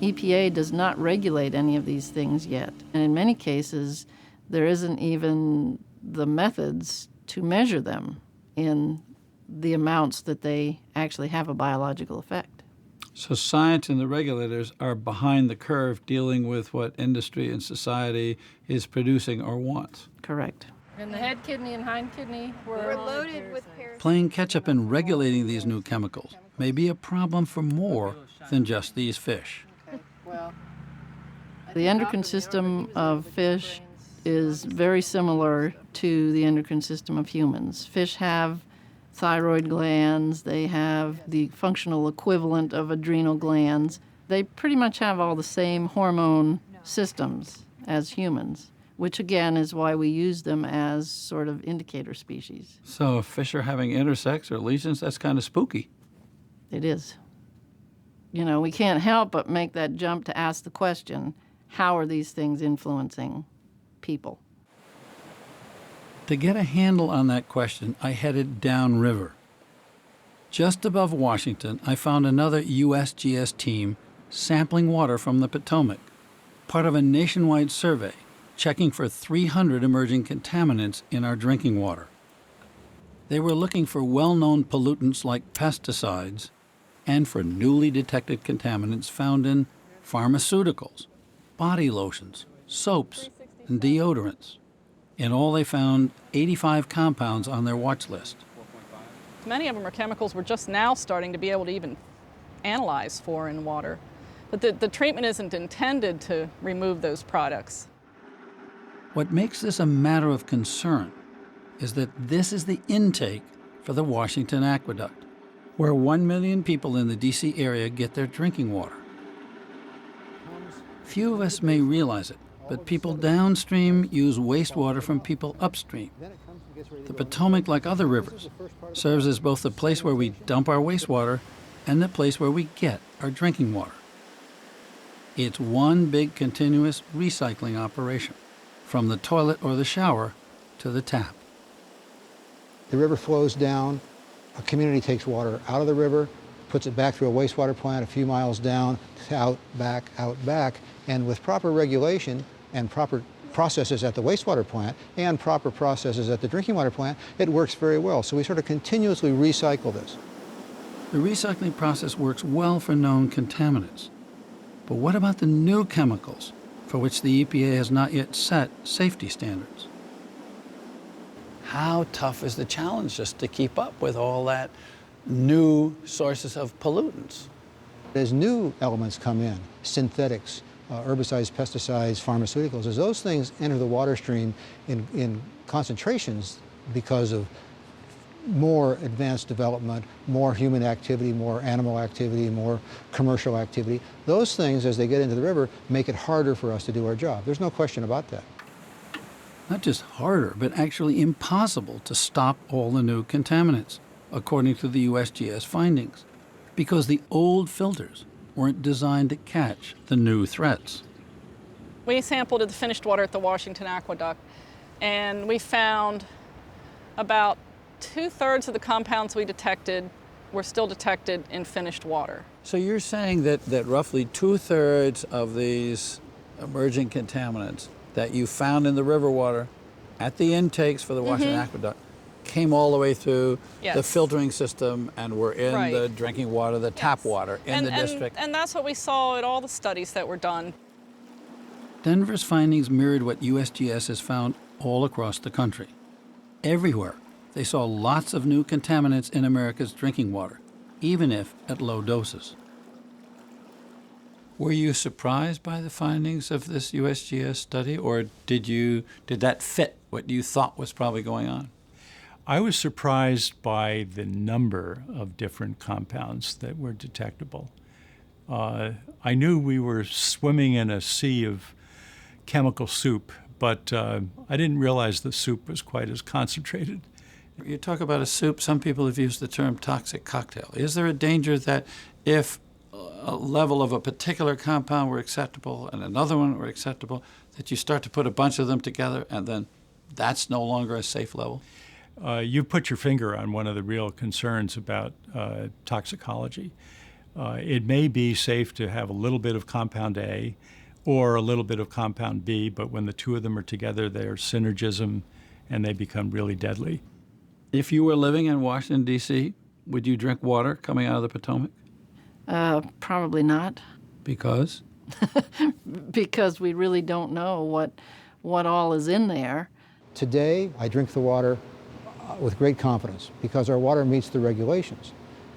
EPA does not regulate any of these things yet, and in many cases, there isn't even the methods to measure them in the amounts that they actually have a biological effect. So science and the regulators are behind the curve dealing with what industry and society is producing or wants. Correct. And the head kidney and hind kidney were loaded with parasites. Playing catch-up and regulating these new chemicals may be a problem for more than just these fish. The endocrine system of fish is very similar to the endocrine system of humans. Fish have thyroid glands, they have the functional equivalent of adrenal glands. They pretty much have all the same hormone systems as humans, which again is why we use them as sort of indicator species. So if fish are having intersects or lesions, that's kind of spooky. It is. You know, we can't help but make that jump to ask the question, how are these things influencing people? To get a handle on that question, I headed downriver. Just above Washington, I found another USGS team sampling water from the Potomac, part of a nationwide survey checking for 300 emerging contaminants in our drinking water. They were looking for well-known pollutants like pesticides and for newly detected contaminants found in pharmaceuticals, body lotions, soaps, and deodorants. In all, they found 85 compounds on their watch list. Many of them are chemicals we're just now starting to be able to even analyze for in water. But the treatment isn't intended to remove those products. What makes this a matter of concern is that this is the intake for the Washington Aqueduct, where 1 million people in the D.C. area get their drinking water. Few of us may realize it, but people downstream use wastewater from people upstream. The Potomac, like other rivers, serves as both the place where we dump our wastewater and the place where we get our drinking water. It's one big continuous recycling operation, from the toilet or the shower to the tap. The river flows down, a community takes water out of the river, puts it back through a wastewater plant a few miles down, out, back, and with proper regulation and proper processes at the wastewater plant and proper processes at the drinking water plant, it works very well. So we sort of continuously recycle this. The recycling process works well for known contaminants. But what about the new chemicals for which the EPA has not yet set safety standards? How tough is the challenge just to keep up with all that new sources of pollutants? As new elements come in, synthetics, herbicides, pesticides, pharmaceuticals, as those things enter the water stream in concentrations because of more advanced development, more human activity, more animal activity, more commercial activity, those things, as they get into the river, make it harder for us to do our job. There's no question about that. Not just harder, but actually impossible to stop all the new contaminants, according to the USGS findings, because the old filters weren't designed to catch the new threats. We sampled the finished water at the Washington Aqueduct, and we found about 2/3 of the compounds we detected were still detected in finished water. So you're saying that roughly 2/3 of these emerging contaminants that you found in the river water at the intakes for the Washington Aqueduct came all the way through the Yes. filtering system and were in Right. the drinking water, the tap water in the district. And that's what we saw at all the studies that were done. Denver's findings mirrored what USGS has found all across the country. Everywhere, they saw lots of new contaminants in America's drinking water, even if at low doses. Were you surprised by the findings of this USGS study, or did that fit what you thought was probably going on? I was surprised by the number of different compounds that were detectable. I knew we were swimming in a sea of chemical soup, but I didn't realize the soup was quite as concentrated. You talk about a soup, some people have used the term toxic cocktail. Is there a danger that if a level of a particular compound were acceptable and another one were acceptable, that you start to put a bunch of them together and then that's no longer a safe level? You put your finger on one of the real concerns about toxicology. It may be safe to have a little bit of compound A or a little bit of compound B, but when the two of them are together, there's synergism and they become really deadly. If you were living in Washington, D.C., would you drink water coming out of the Potomac? Probably not. Because? Because we really don't know what all is in there. Today, I drink the water with great confidence because our water meets the regulations.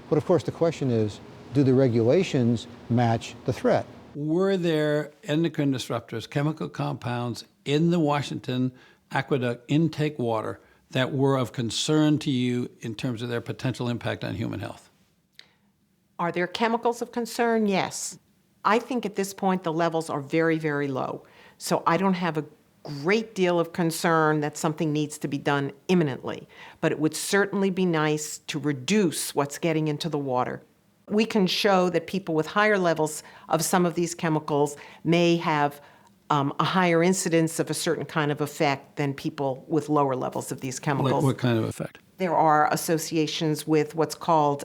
But of course, the question is, do the regulations match the threat? Were there endocrine disruptors, chemical compounds in the Washington aqueduct intake water that were of concern to you in terms of their potential impact on human health? Are there chemicals of concern? Yes. I think at this point the levels are very, very low. So I don't have a great deal of concern that something needs to be done imminently. But it would certainly be nice to reduce what's getting into the water. We can show that people with higher levels of some of these chemicals may have a higher incidence of a certain kind of effect than people with lower levels of these chemicals. Like what kind of effect? There are associations with what's called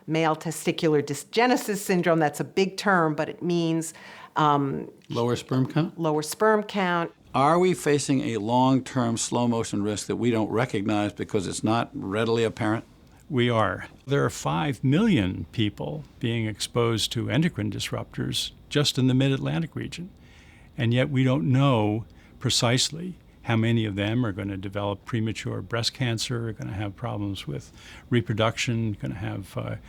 male testicular dysgenesis syndrome. That's a big term, but it means lower sperm count? Lower sperm count. Are we facing a long-term slow motion risk that we don't recognize because it's not readily apparent? We are. There are 5 million people being exposed to endocrine disruptors just in the mid-Atlantic region. And yet we don't know precisely how many of them are going to develop premature breast cancer, are going to have problems with reproduction, going to have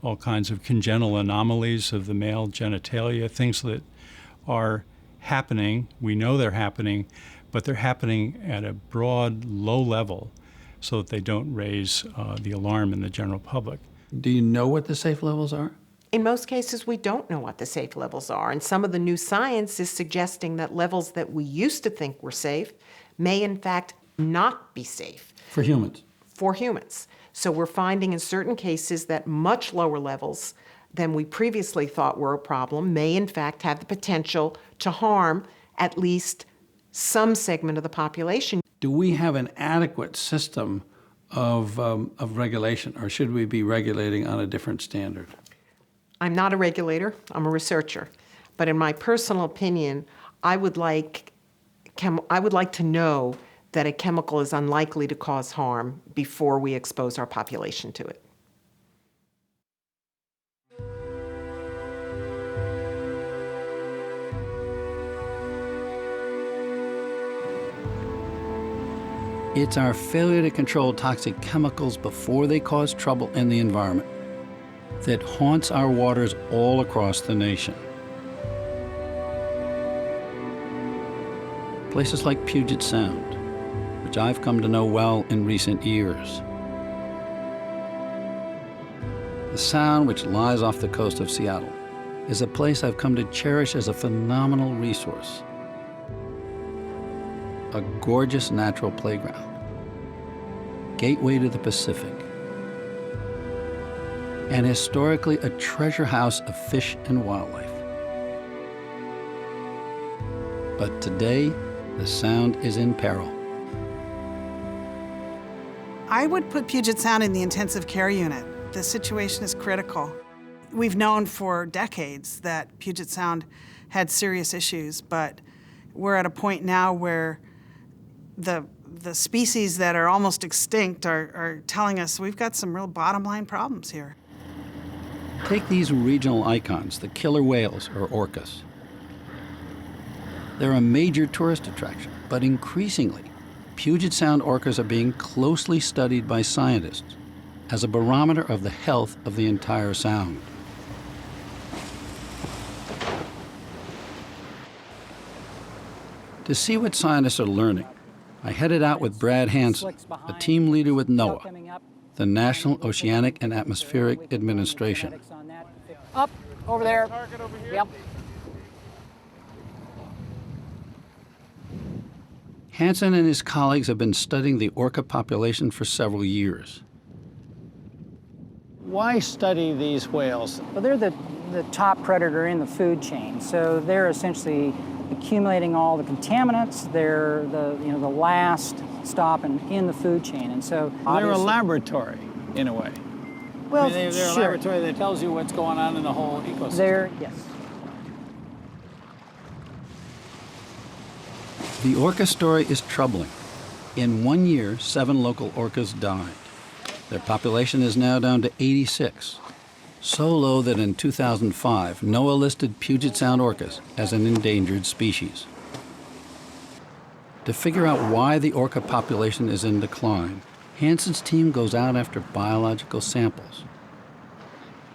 all kinds of congenital anomalies of the male genitalia, things that are happening. We know they're happening, but they're happening at a broad, low level so that they don't raise the alarm in the general public. Do you know what the safe levels are? In most cases, we don't know what the safe levels are, and some of the new science is suggesting that levels that we used to think were safe may in fact not be safe. For humans? For humans. So we're finding in certain cases that much lower levels than we previously thought were a problem may in fact have the potential to harm at least some segment of the population. Do we have an adequate system of regulation, or should we be regulating on a different standard? I'm not a regulator, I'm a researcher. But in my personal opinion, I would like to know that a chemical is unlikely to cause harm before we expose our population to it. It's our failure to control toxic chemicals before they cause trouble in the environment that haunts our waters all across the nation. Places like Puget Sound, which I've come to know well in recent years. The Sound, which lies off the coast of Seattle, is a place I've come to cherish as a phenomenal resource. A gorgeous natural playground, gateway to the Pacific, and historically a treasure house of fish and wildlife. But today, the Sound is in peril. I would put Puget Sound in the intensive care unit. The situation is critical. We've known for decades that Puget Sound had serious issues, but we're at a point now where the The species that are almost extinct are telling us we've got some real bottom line problems here. Take these regional icons, the killer whales or orcas. They're a major tourist attraction, but increasingly, Puget Sound orcas are being closely studied by scientists as a barometer of the health of the entire sound. To see what scientists are learning, I headed out with Brad Hansen, a team leader with NOAA, the National Oceanic and Atmospheric Administration. Up, over there. Yep. Hansen and his colleagues have been studying the orca population for several years. Why study these whales? Well, they're the top predator in the food chain, so they're essentially accumulating all the contaminants. They're the last stop in the food chain, and so they're a laboratory in a way. Well, they're a laboratory that tells you what's going on in the whole ecosystem. Yes. The orca story is troubling. In 1 year, 7 local orcas died. Their population is now down to 86, so low that in 2005, NOAA listed Puget Sound orcas as an endangered species. To figure out why the orca population is in decline, Hansen's team goes out after biological samples.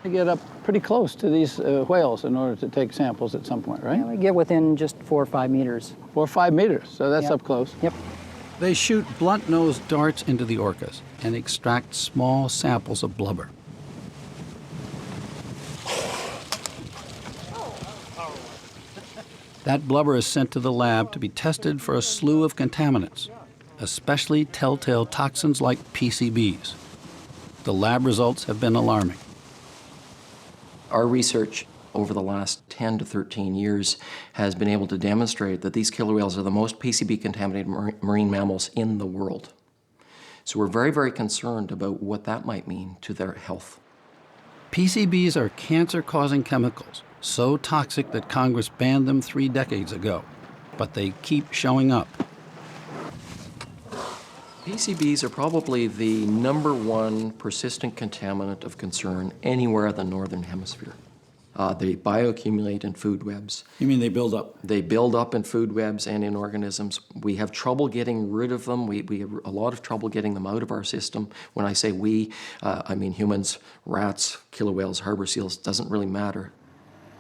You get up pretty close to these whales in order to take samples at some point, right? Yeah, we get within just 4 or 5 meters. 4 or 5 meters, so that's up close. Yep. They shoot blunt-nosed darts into the orcas and extract small samples of blubber. That blubber is sent to the lab to be tested for a slew of contaminants, especially telltale toxins like PCBs. The lab results have been alarming. Our research over the last 10 to 13 years has been able to demonstrate that these killer whales are the most PCB-contaminated marine mammals in the world. So we're very, very concerned about what that might mean to their health. PCBs are cancer-causing chemicals, so toxic that Congress banned them 3 decades ago, but they keep showing up. PCBs are probably the #1 persistent contaminant of concern anywhere in the Northern Hemisphere. They bioaccumulate in food webs. You mean they build up? They build up in food webs and in organisms. We have trouble getting rid of them. We have a lot of trouble getting them out of our system. When I say we, I mean humans, rats, killer whales, harbor seals, doesn't really matter.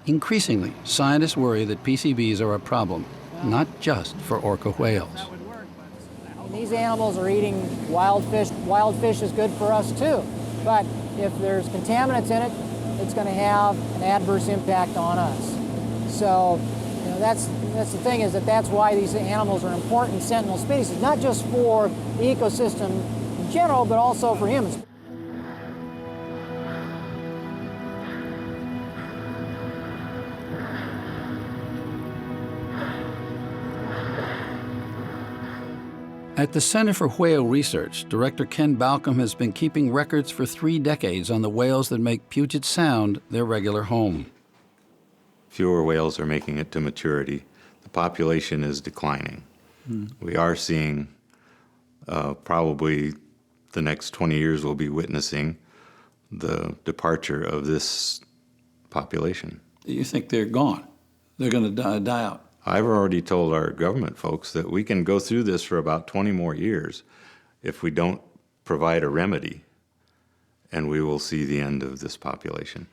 Increasingly, scientists worry that PCBs are a problem, not just for orca whales. These animals are eating wild fish. Wild fish is good for us too. But if there's contaminants in it, it's going to have an adverse impact on us. So, that's the thing, is that's why these animals are important sentinel species, not just for the ecosystem in general, but also for humans. At the Center for Whale Research, Director Ken Balcom has been keeping records for 3 decades on the whales that make Puget Sound their regular home. Fewer whales are making it to maturity. The population is declining. We are seeing probably the next 20 years we'll be witnessing the departure of this population. You think they're gone? They're going to die out? I've already told our government folks that we can go through this for about 20 more years if we don't provide a remedy, and we will see the end of this population.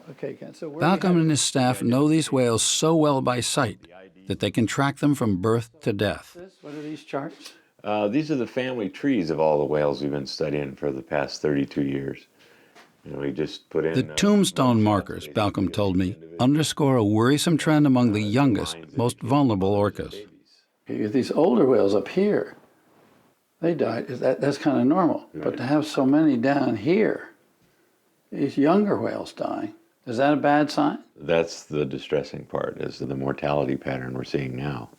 Okay, Ken, so Balcom and his staff know these whales so well by sight that they can track them from birth to death. What are these charts? These are the family trees of all the whales we've been studying for the past 32 years. We just put in The tombstone markers, Balcom told me, underscore a worrisome trend among the youngest, most vulnerable orcas. You get these older whales up here. They died. That's kind of normal. Right. But to have so many down here, these younger whales dying, is that a bad sign? That's the distressing part, is the mortality pattern we're seeing now,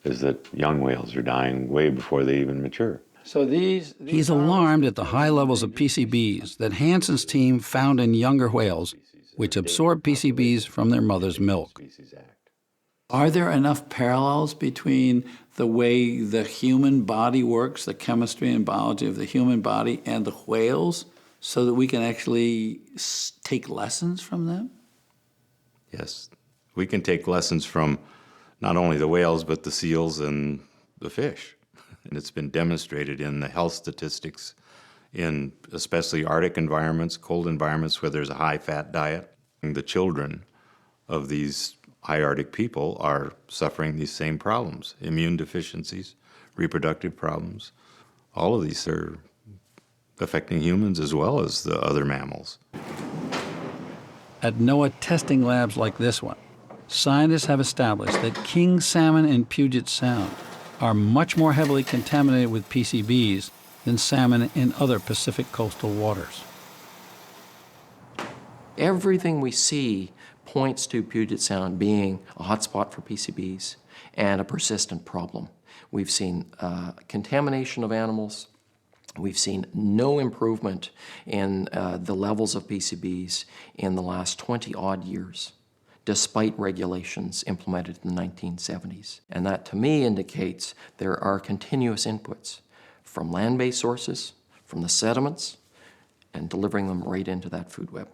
is that young whales are dying way before they even mature. So He's alarmed at the high levels of PCBs that Hansen's team found in younger whales, which absorb PCBs from their mother's milk. Are there enough parallels between the way the human body works, the chemistry and biology of the human body, and the whales, so that we can actually take lessons from them? Yes, we can take lessons from not only the whales, but the seals and the fish. And it's been demonstrated in the health statistics in especially Arctic environments, cold environments where there's a high-fat diet. And the children of these high Arctic people are suffering these same problems, immune deficiencies, reproductive problems. All of these are affecting humans as well as the other mammals. At NOAA testing labs like this one, scientists have established that king salmon in Puget Sound are much more heavily contaminated with PCBs than salmon in other Pacific coastal waters. Everything we see points to Puget Sound being a hotspot for PCBs and a persistent problem. We've seen contamination of animals. We've seen no improvement in the levels of PCBs in the last 20-odd years, despite regulations implemented in the 1970s. And that, to me, indicates there are continuous inputs from land-based sources, from the sediments, and delivering them right into that food web.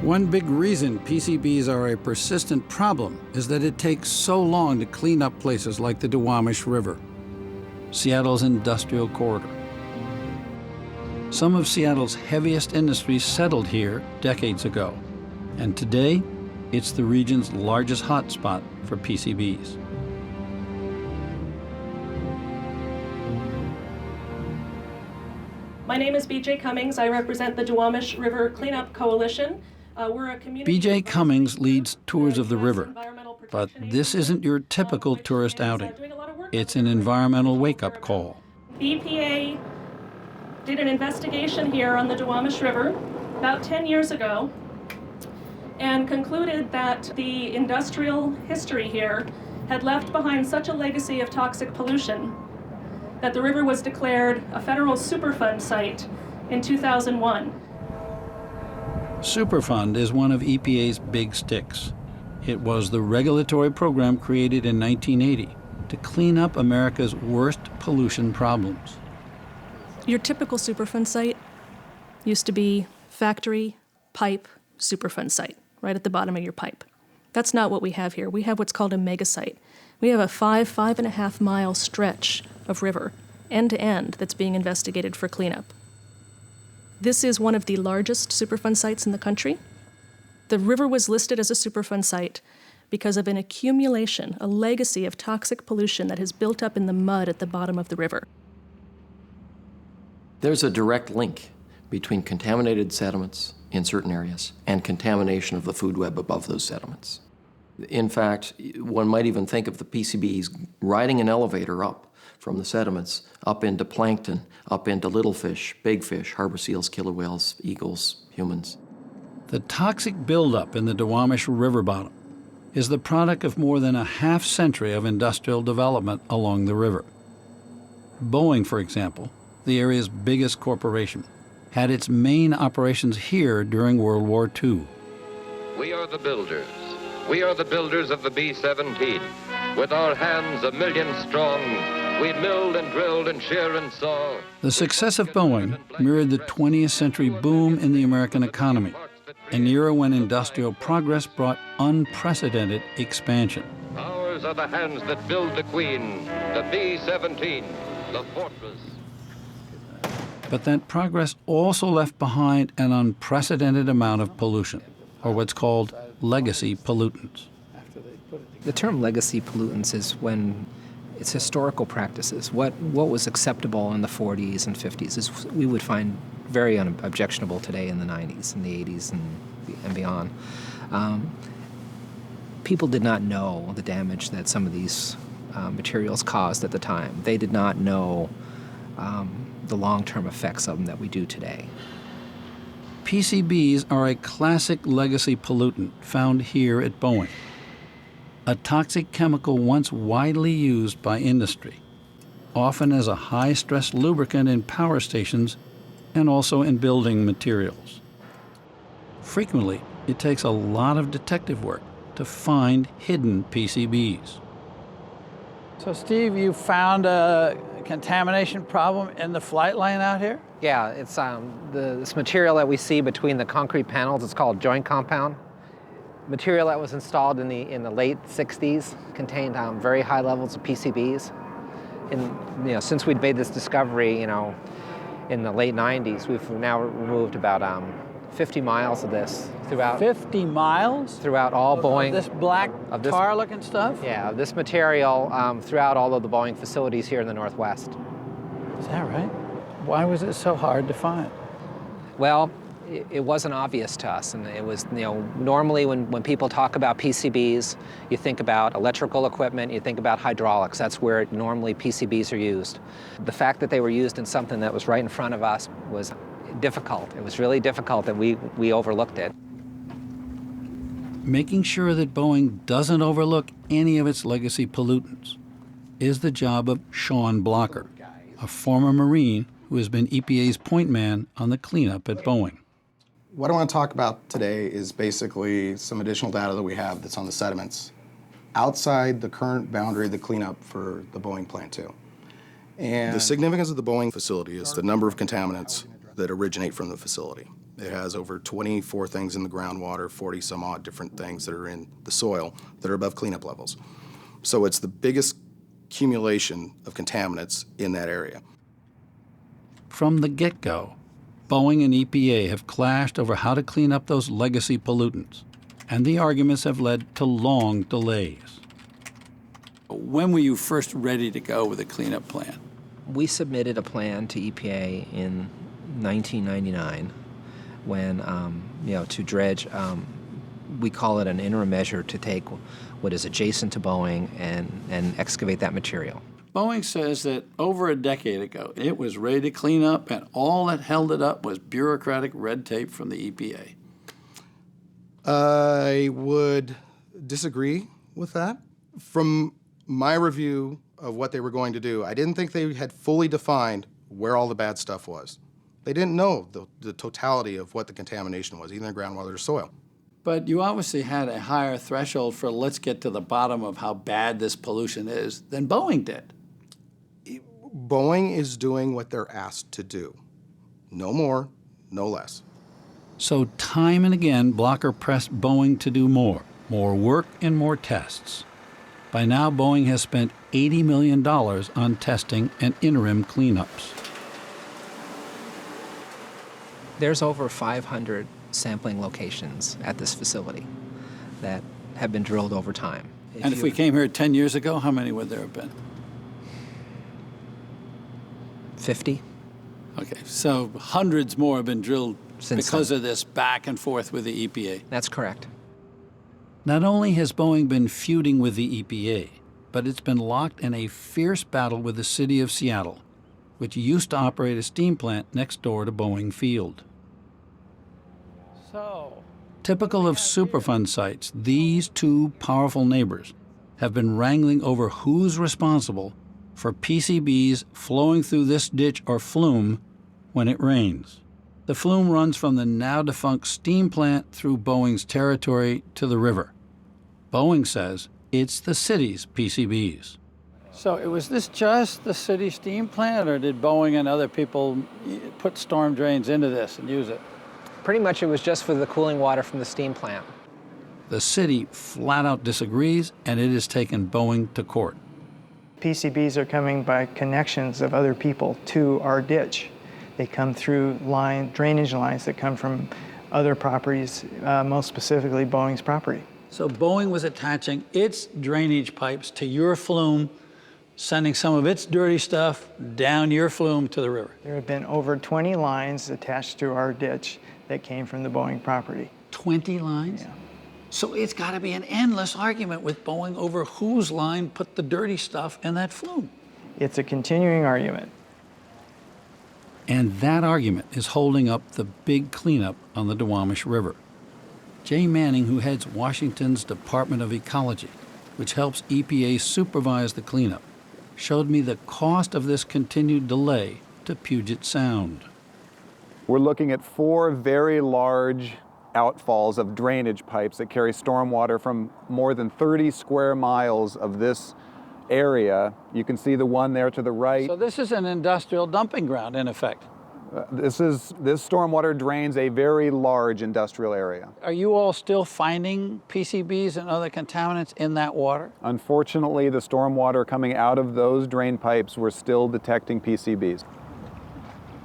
One big reason PCBs are a persistent problem is that it takes so long to clean up places like the Duwamish River, Seattle's industrial corridor. Some of Seattle's heaviest industries settled here decades ago, and today it's the region's largest hotspot for PCBs. My name is B.J. Cummings. I represent the Duwamish River Cleanup Coalition. We're a community. B.J. Cummings leads tours of the river, but this isn't your typical tourist outing. It's an environmental wake-up call. The EPA did an investigation here on the Duwamish River about 10 years ago and concluded that the industrial history here had left behind such a legacy of toxic pollution that the river was declared a federal Superfund site in 2001. Superfund is one of EPA's big sticks. It was the regulatory program created in 1980 to clean up America's worst pollution problems. Your typical Superfund site used to be factory, pipe, Superfund site, right at the bottom of your pipe. That's not what we have here. We have what's called a mega site. We have a 5.5 mile stretch of river, end to end, that's being investigated for cleanup. This is one of the largest Superfund sites in the country. The river was listed as a Superfund site because of an accumulation, a legacy of toxic pollution that has built up in the mud at the bottom of the river. There's a direct link between contaminated sediments in certain areas and contamination of the food web above those sediments. In fact, one might even think of the PCBs riding an elevator up from the sediments, up into plankton, up into little fish, big fish, harbor seals, killer whales, eagles, humans. The toxic buildup in the Duwamish River bottom is the product of more than a half-century of industrial development along the river. Boeing, for example, the area's biggest corporation, had its main operations here during World War II. We are the builders. We are the builders of the B-17. With our hands 1,000,000 strong, we milled and drilled and sheared and saw. The success of Boeing mirrored the 20th century boom in the American economy, an era when industrial progress brought unprecedented expansion. Ours are the hands that build the Queen, the B-17, the fortress. But that progress also left behind an unprecedented amount of pollution, or what's called legacy pollutants. The term legacy pollutants is when it's historical practices. What was acceptable in the 40s and 50s is we would find very unobjectionable today in the 90s and the 80s and beyond. People did not know the damage that some of these materials caused at the time. They did not know the long-term effects of them that we do today. PCBs are a classic legacy pollutant found here at Boeing, a toxic chemical once widely used by industry, often as a high-stress lubricant in power stations and also in building materials. Frequently, it takes a lot of detective work to find hidden PCBs. So Steve, you found a contamination problem in the flight line out here? Yeah, it's this material that we see between the concrete panels. It's called joint compound. Material that was installed in the late 60s contained very high levels of PCBs. And since we'd made this discovery, in the late 90s, we've now removed about 50 miles of this throughout. 50 miles? Throughout all Boeing. This black tar-looking stuff? Yeah, this material throughout all of the Boeing facilities here in the Northwest. Is that right? Why was it so hard to find? Well, it wasn't obvious to us, and it was, normally when people talk about PCBs, you think about electrical equipment, you think about hydraulics. That's where normally PCBs are used. The fact that they were used in something that was right in front of us was difficult. It was really difficult that we overlooked it. Making sure that Boeing doesn't overlook any of its legacy pollutants is the job of Sean Blocker, a former Marine who has been EPA's point man on the cleanup at Boeing. What I want to talk about today is basically some additional data that we have that's on the sediments outside the current boundary of the cleanup for the Boeing Plant 2. And the significance of the Boeing facility is the number of contaminants that originate from the facility. It has over 24 things in the groundwater, 40 some odd different things that are in the soil that are above cleanup levels. So it's the biggest accumulation of contaminants in that area. From the get-go, Boeing and EPA have clashed over how to clean up those legacy pollutants, and the arguments have led to long delays. When were you first ready to go with a cleanup plan? We submitted a plan to EPA in 1999 when, to dredge, we call it an interim measure to take what is adjacent to Boeing and excavate that material. Boeing says that over a decade ago, it was ready to clean up, and all that held it up was bureaucratic red tape from the EPA. I would disagree with that. From my review of what they were going to do, I didn't think they had fully defined where all the bad stuff was. They didn't know the totality of what the contamination was, either in groundwater or soil. But you obviously had a higher threshold for let's get to the bottom of how bad this pollution is than Boeing did. Boeing is doing what they're asked to do. No more, no less. So time and again, Blocker pressed Boeing to do more work and more tests. By now, Boeing has spent $80 million on testing and interim cleanups. There's over 500 sampling locations at this facility that have been drilled over time. If we came here 10 years ago, how many would there have been? 50. Okay, so hundreds more have been drilled because then. of this back and forth with the EPA. That's correct. Not only has Boeing been feuding with the EPA, but it's been locked in a fierce battle with the city of Seattle, which used to operate a steam plant next door to Boeing Field. Typical of Superfund sites, these two powerful neighbors have been wrangling over who's responsible for PCBs flowing through this ditch or flume when it rains. The flume runs from the now-defunct steam plant through Boeing's territory to the river. Boeing says it's the city's PCBs. So was this just the city steam plant, or did Boeing and other people put storm drains into this and use it? Pretty much it was just for the cooling water from the steam plant. The city flat out disagrees, and it has taken Boeing to court. PCBs are coming by connections of other people to our ditch. They come through drainage lines that come from other properties, most specifically Boeing's property. So Boeing was attaching its drainage pipes to your flume, sending some of its dirty stuff down your flume to the river. There have been over 20 lines attached to our ditch that came from the Boeing property. 20 lines? Yeah. So it's got to be an endless argument with Boeing over whose line put the dirty stuff in that flume. It's a continuing argument. And that argument is holding up the big cleanup on the Duwamish River. Jay Manning, who heads Washington's Department of Ecology, which helps EPA supervise the cleanup, showed me the cost of this continued delay to Puget Sound. We're looking at 4 very large outfalls of drainage pipes that carry stormwater from more than 30 square miles of this area. You can see the one there to the right. So this is an industrial dumping ground, in effect. This stormwater drains a very large industrial area. Are you all still finding PCBs and other contaminants in that water? Unfortunately, the stormwater coming out of those drain pipes, we're still detecting PCBs.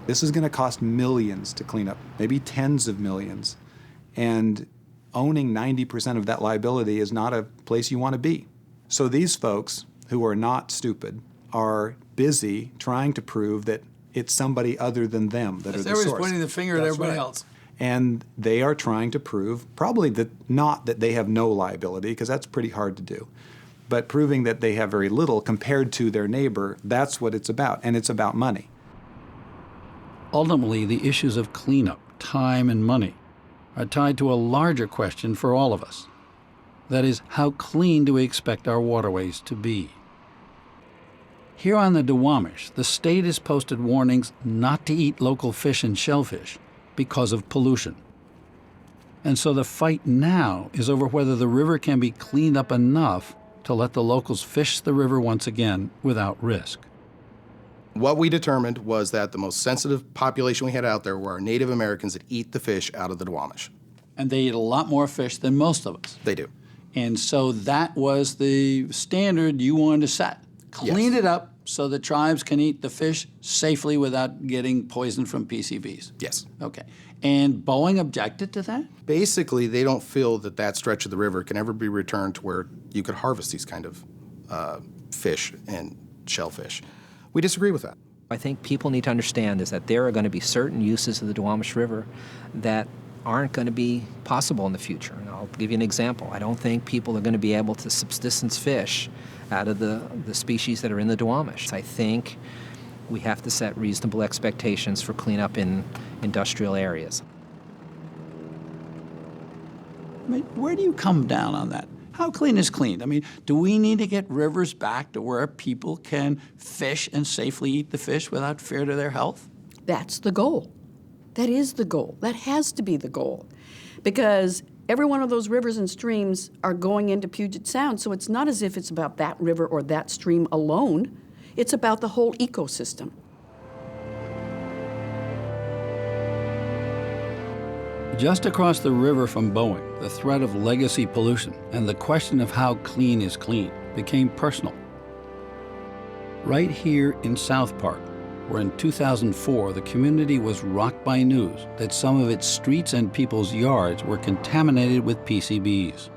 This is going to cost millions to clean up, maybe tens of millions. And owning 90% of that liability is not a place you want to be. So these folks, who are not stupid, are busy trying to prove that it's somebody other than them that are the source. Everybody's pointing the finger at everybody else. And they are trying to prove, probably not that they have no liability, because that's pretty hard to do, but proving that they have very little compared to their neighbor. That's what it's about, and it's about money. Ultimately, the issues of cleanup, time, and money are tied to a larger question for all of us. That is, how clean do we expect our waterways to be? Here on the Duwamish, the state has posted warnings not to eat local fish and shellfish because of pollution. And so the fight now is over whether the river can be cleaned up enough to let the locals fish the river once again without risk. What we determined was that the most sensitive population we had out there were our Native Americans that eat the fish out of the Duwamish. And they eat a lot more fish than most of us. They do. And so that was the standard you wanted to set. Clean it up so the tribes can eat the fish safely without getting poisoned from PCBs. Yes. Okay. And Boeing objected to that? Basically, they don't feel that that stretch of the river can ever be returned to where you could harvest these kind of fish and shellfish. We disagree with that. I think people need to understand is that there are going to be certain uses of the Duwamish River that aren't going to be possible in the future. And I'll give you an example. I don't think people are going to be able to subsistence fish out of the species that are in the Duwamish. I think we have to set reasonable expectations for cleanup in industrial areas. I mean, where do you come down on that? How clean is clean? I mean, do we need to get rivers back to where people can fish and safely eat the fish without fear to their health? That's the goal. That is the goal. That has to be the goal. Because every one of those rivers and streams are going into Puget Sound, so it's not as if it's about that river or that stream alone. It's about the whole ecosystem. Just across the river from Boeing, the threat of legacy pollution and the question of how clean is clean became personal. Right here in South Park, where in 2004 the community was rocked by news that some of its streets and people's yards were contaminated with PCBs.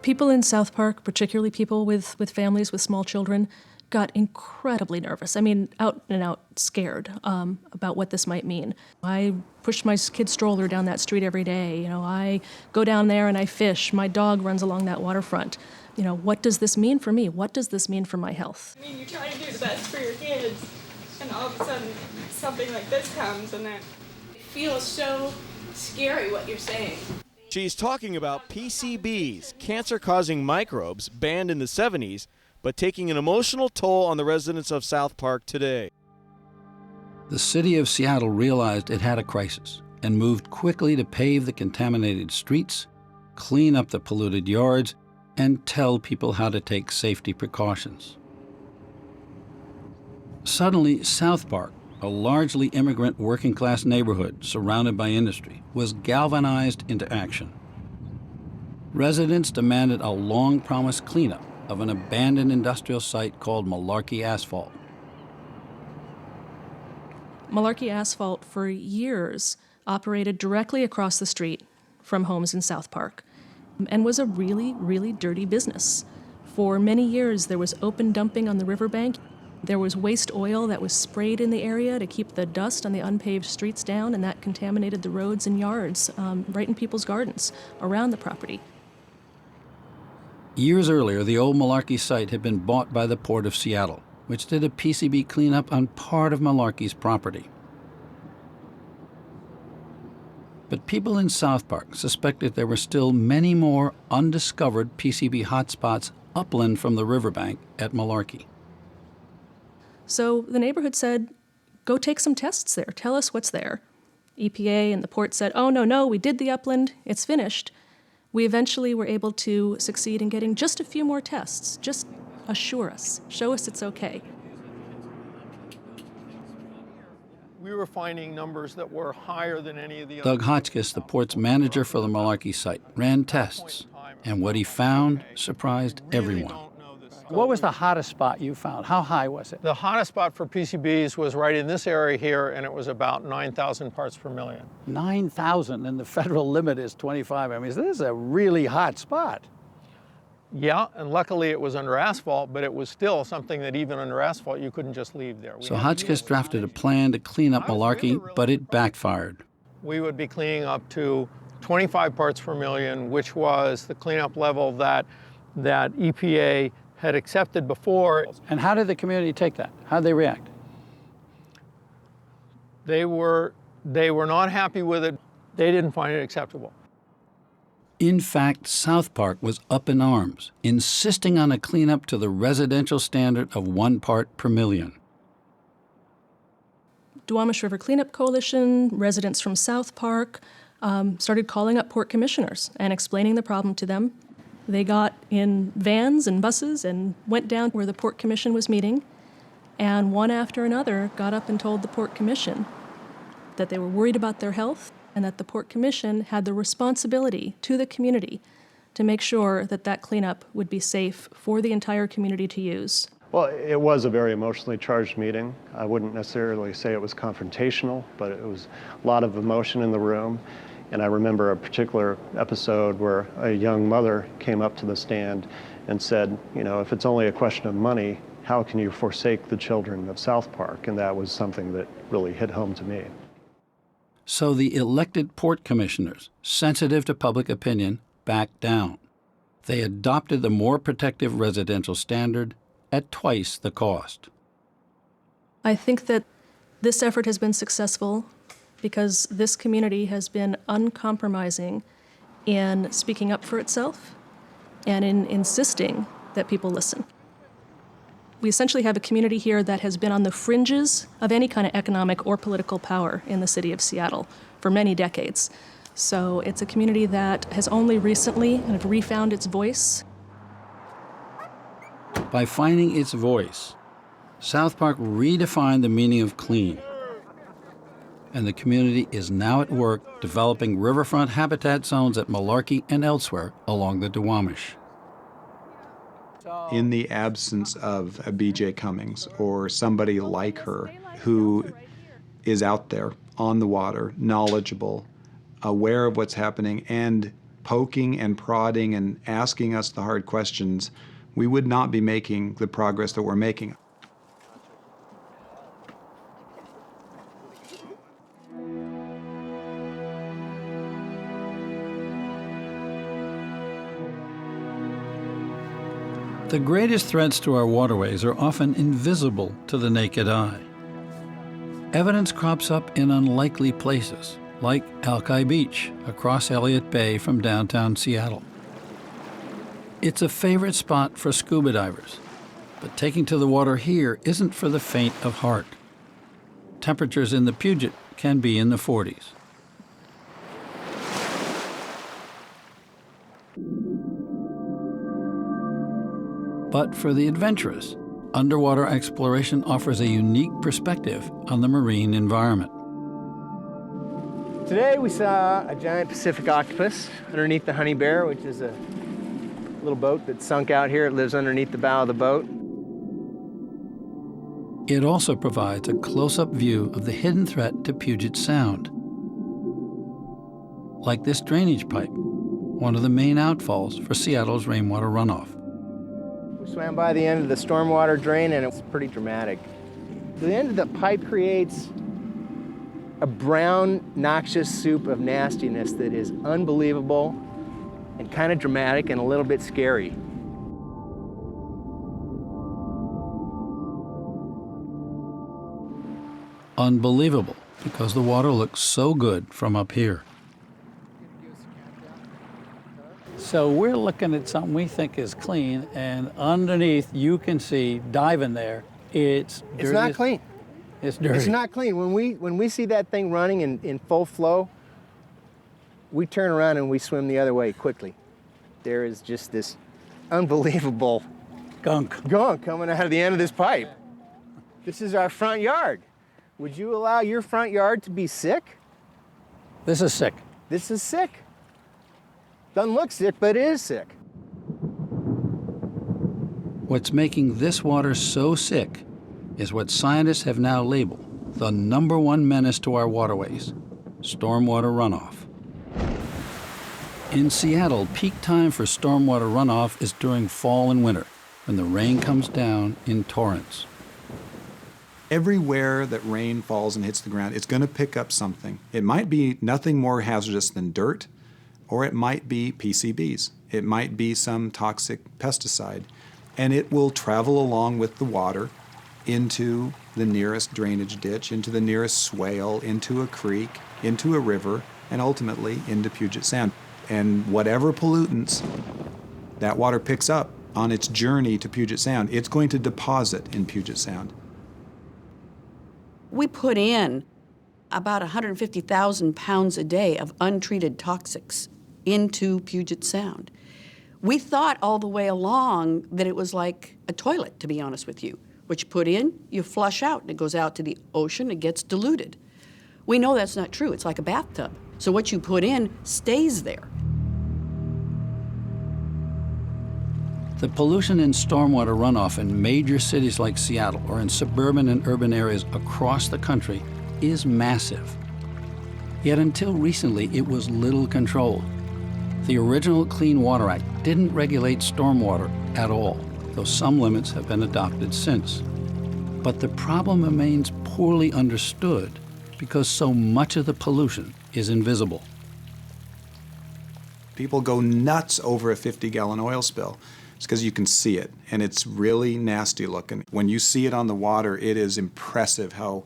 People in South Park, particularly people with families with small children, got incredibly nervous. I mean, out and out scared about what this might mean. I push my kid's stroller down that street every day. You know, I go down there and I fish. My dog runs along that waterfront. You know, what does this mean for me? What does this mean for my health? I mean, you try to do the best for your kids, and all of a sudden something like this comes, and it feels so scary what you're saying. She's talking about PCBs, cancer-causing microbes banned in the 70s, but taking an emotional toll on the residents of South Park today. The city of Seattle realized it had a crisis and moved quickly to pave the contaminated streets, clean up the polluted yards, and tell people how to take safety precautions. Suddenly, South Park, a largely immigrant working-class neighborhood surrounded by industry, was galvanized into action. Residents demanded a long-promised cleanup of an abandoned industrial site called Malarkey Asphalt. Malarkey Asphalt, for years, operated directly across the street from homes in South Park and was a really, really dirty business. For many years, there was open dumping on the riverbank. There was waste oil that was sprayed in the area to keep the dust on the unpaved streets down, and that contaminated the roads and yards right in people's gardens around the property. Years earlier, the old Malarkey site had been bought by the Port of Seattle, which did a PCB cleanup on part of Malarkey's property. But people in South Park suspected there were still many more undiscovered PCB hotspots upland from the riverbank at Malarkey. So the neighborhood said, go take some tests there. Tell us what's there. EPA and the port said, oh, no, we did the upland, it's finished. We eventually were able to succeed in getting just a few more tests. Just assure us, show us it's okay. We were finding numbers that were higher than any of the Doug Hotchkiss, the port's manager for the Malarkey site, ran tests, and what he found surprised everyone. What was the hottest spot you found? How high was it? The hottest spot for PCBs was right in this area here, and it was about 9,000 parts per million. 9,000, and the federal limit is 25. I mean, this is a really hot spot. Yeah, and luckily it was under asphalt, but it was still something that even under asphalt you couldn't just leave there. So Hotchkiss drafted a plan to clean up Malarkey, but it backfired. We would be cleaning up to 25 parts per million, which was the cleanup level that EPA had accepted before. And how did the community take that? How did they react? They were not happy with it. They didn't find it acceptable. In fact, South Park was up in arms, insisting on a cleanup to the residential standard of 1 part per million. Duwamish River Cleanup Coalition, residents from South Park, started calling up port commissioners and explaining the problem to them. They got in vans and buses and went down where the Port Commission was meeting, and one after another got up and told the Port Commission that they were worried about their health and that the Port Commission had the responsibility to the community to make sure that that cleanup would be safe for the entire community to use. Well, it was a very emotionally charged meeting. I wouldn't necessarily say it was confrontational, but it was a lot of emotion in the room. And I remember a particular episode where a young mother came up to the stand and said, you know, if it's only a question of money, how can you forsake the children of South Park? And that was something that really hit home to me. So the elected port commissioners, sensitive to public opinion, backed down. They adopted the more protective residential standard at twice the cost. I think that this effort has been successful because this community has been uncompromising in speaking up for itself and in insisting that people listen. We essentially have a community here that has been on the fringes of any kind of economic or political power in the city of Seattle for many decades. So it's a community that has only recently kind of refound its voice. By finding its voice, South Park redefined the meaning of clean. And the community is now at work developing riverfront habitat zones at Malarkey and elsewhere along the Duwamish. In the absence of a B.J. Cummings or somebody like her who is out there on the water, knowledgeable, aware of what's happening, and poking and prodding and asking us the hard questions, we would not be making the progress that we're making. The greatest threats to our waterways are often invisible to the naked eye. Evidence crops up in unlikely places, like Alki Beach across Elliott Bay from downtown Seattle. It's a favorite spot for scuba divers, but taking to the water here isn't for the faint of heart. Temperatures in the Puget can be in the 40s. But for the adventurous, underwater exploration offers a unique perspective on the marine environment. Today we saw a giant Pacific octopus underneath the Honey Bear, which is a little boat that sunk out here. It lives underneath the bow of the boat. It also provides a close-up view of the hidden threat to Puget Sound. Like this drainage pipe, one of the main outfalls for Seattle's rainwater runoff. We swam by the end of the stormwater drain and it's pretty dramatic. The end of the pipe creates a brown, noxious soup of nastiness that is unbelievable and kind of dramatic and a little bit scary. Unbelievable, because the water looks so good from up here. So we're looking at something we think is clean, and underneath you can see, diving there, it's dirty. It's not clean. It's dirty. It's not clean. When we see that thing running in full flow, we turn around and we swim the other way quickly. There is just this unbelievable gunk coming out of the end of this pipe. This is our front yard. Would you allow your front yard to be sick? This is sick. This is sick. Doesn't look sick, but it is sick. What's making this water so sick is what scientists have now labeled the #1 menace to our waterways, stormwater runoff. In Seattle, peak time for stormwater runoff is during fall and winter, when the rain comes down in torrents. Everywhere that rain falls and hits the ground, it's going to pick up something. It might be nothing more hazardous than dirt, or it might be PCBs. It might be some toxic pesticide, and it will travel along with the water into the nearest drainage ditch, into the nearest swale, into a creek, into a river, and ultimately into Puget Sound. And whatever pollutants that water picks up on its journey to Puget Sound, it's going to deposit in Puget Sound. We put in about 150,000 pounds a day of untreated toxics into Puget Sound. We thought all the way along that it was like a toilet, to be honest with you. What you put in, you flush out, and it goes out to the ocean, it gets diluted. We know that's not true. It's like a bathtub. So what you put in stays there. The pollution in stormwater runoff in major cities like Seattle or in suburban and urban areas across the country is massive. Yet until recently, it was little controlled. The original Clean Water Act didn't regulate stormwater at all, though some limits have been adopted since. But the problem remains poorly understood because so much of the pollution is invisible. People go nuts over a 50-gallon oil spill. It's because you can see it, and it's really nasty looking. When you see it on the water, it is impressive how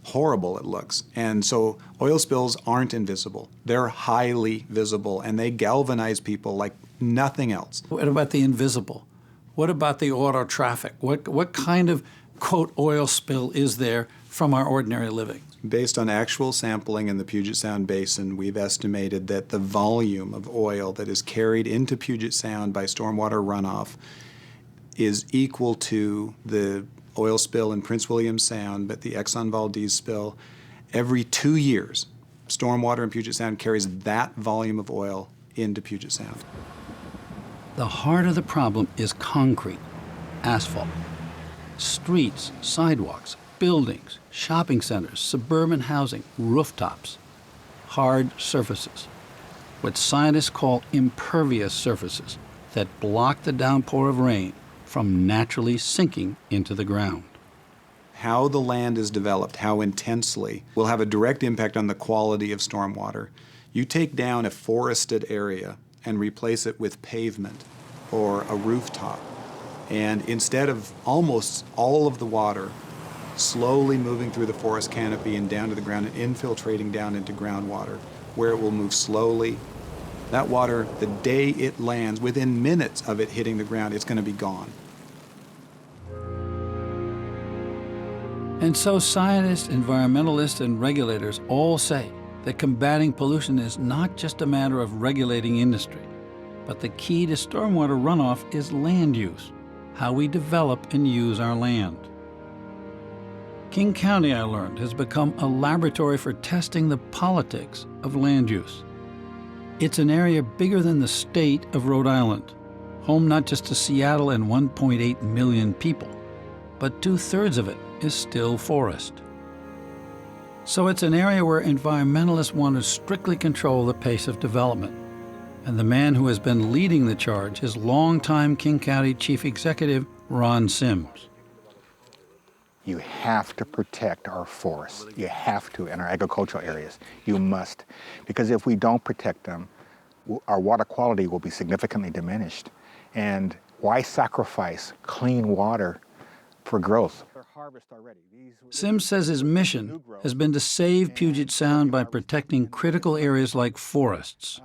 horrible it looks. And so oil spills aren't invisible. They're highly visible, and they galvanize people like nothing else. What about the invisible? What about the auto traffic? What kind of, quote, oil spill is there from our ordinary living? Based on actual sampling in the Puget Sound Basin, we've estimated that the volume of oil that is carried into Puget Sound by stormwater runoff is equal to the oil spill in Prince William Sound, but the Exxon Valdez spill. Every 2 years, stormwater in Puget Sound carries that volume of oil into Puget Sound. The heart of the problem is concrete, asphalt. Streets, sidewalks, buildings, shopping centers, suburban housing, rooftops. Hard surfaces. What scientists call impervious surfaces that block the downpour of rain from naturally sinking into the ground. How the land is developed, how intensely, will have a direct impact on the quality of stormwater. You take down a forested area and replace it with pavement or a rooftop, and instead of almost all of the water slowly moving through the forest canopy and down to the ground and infiltrating down into groundwater, where it will move slowly, that water, the day it lands, within minutes of it hitting the ground, it's going to be gone. And so scientists, environmentalists, and regulators all say that combating pollution is not just a matter of regulating industry, but the key to stormwater runoff is land use, how we develop and use our land. King County, I learned, has become a laboratory for testing the politics of land use. It's an area bigger than the state of Rhode Island, home not just to Seattle and 1.8 million people, but 2/3 of it is still forest. So it's an area where environmentalists want to strictly control the pace of development. And the man who has been leading the charge is longtime King County Chief Executive Ron Sims. You have to protect our forests. You have to in our agricultural areas. You must. Because if we don't protect them, our water quality will be significantly diminished. And why sacrifice clean water for growth? Sims says his mission has been to save Puget Sound by protecting critical areas like forests.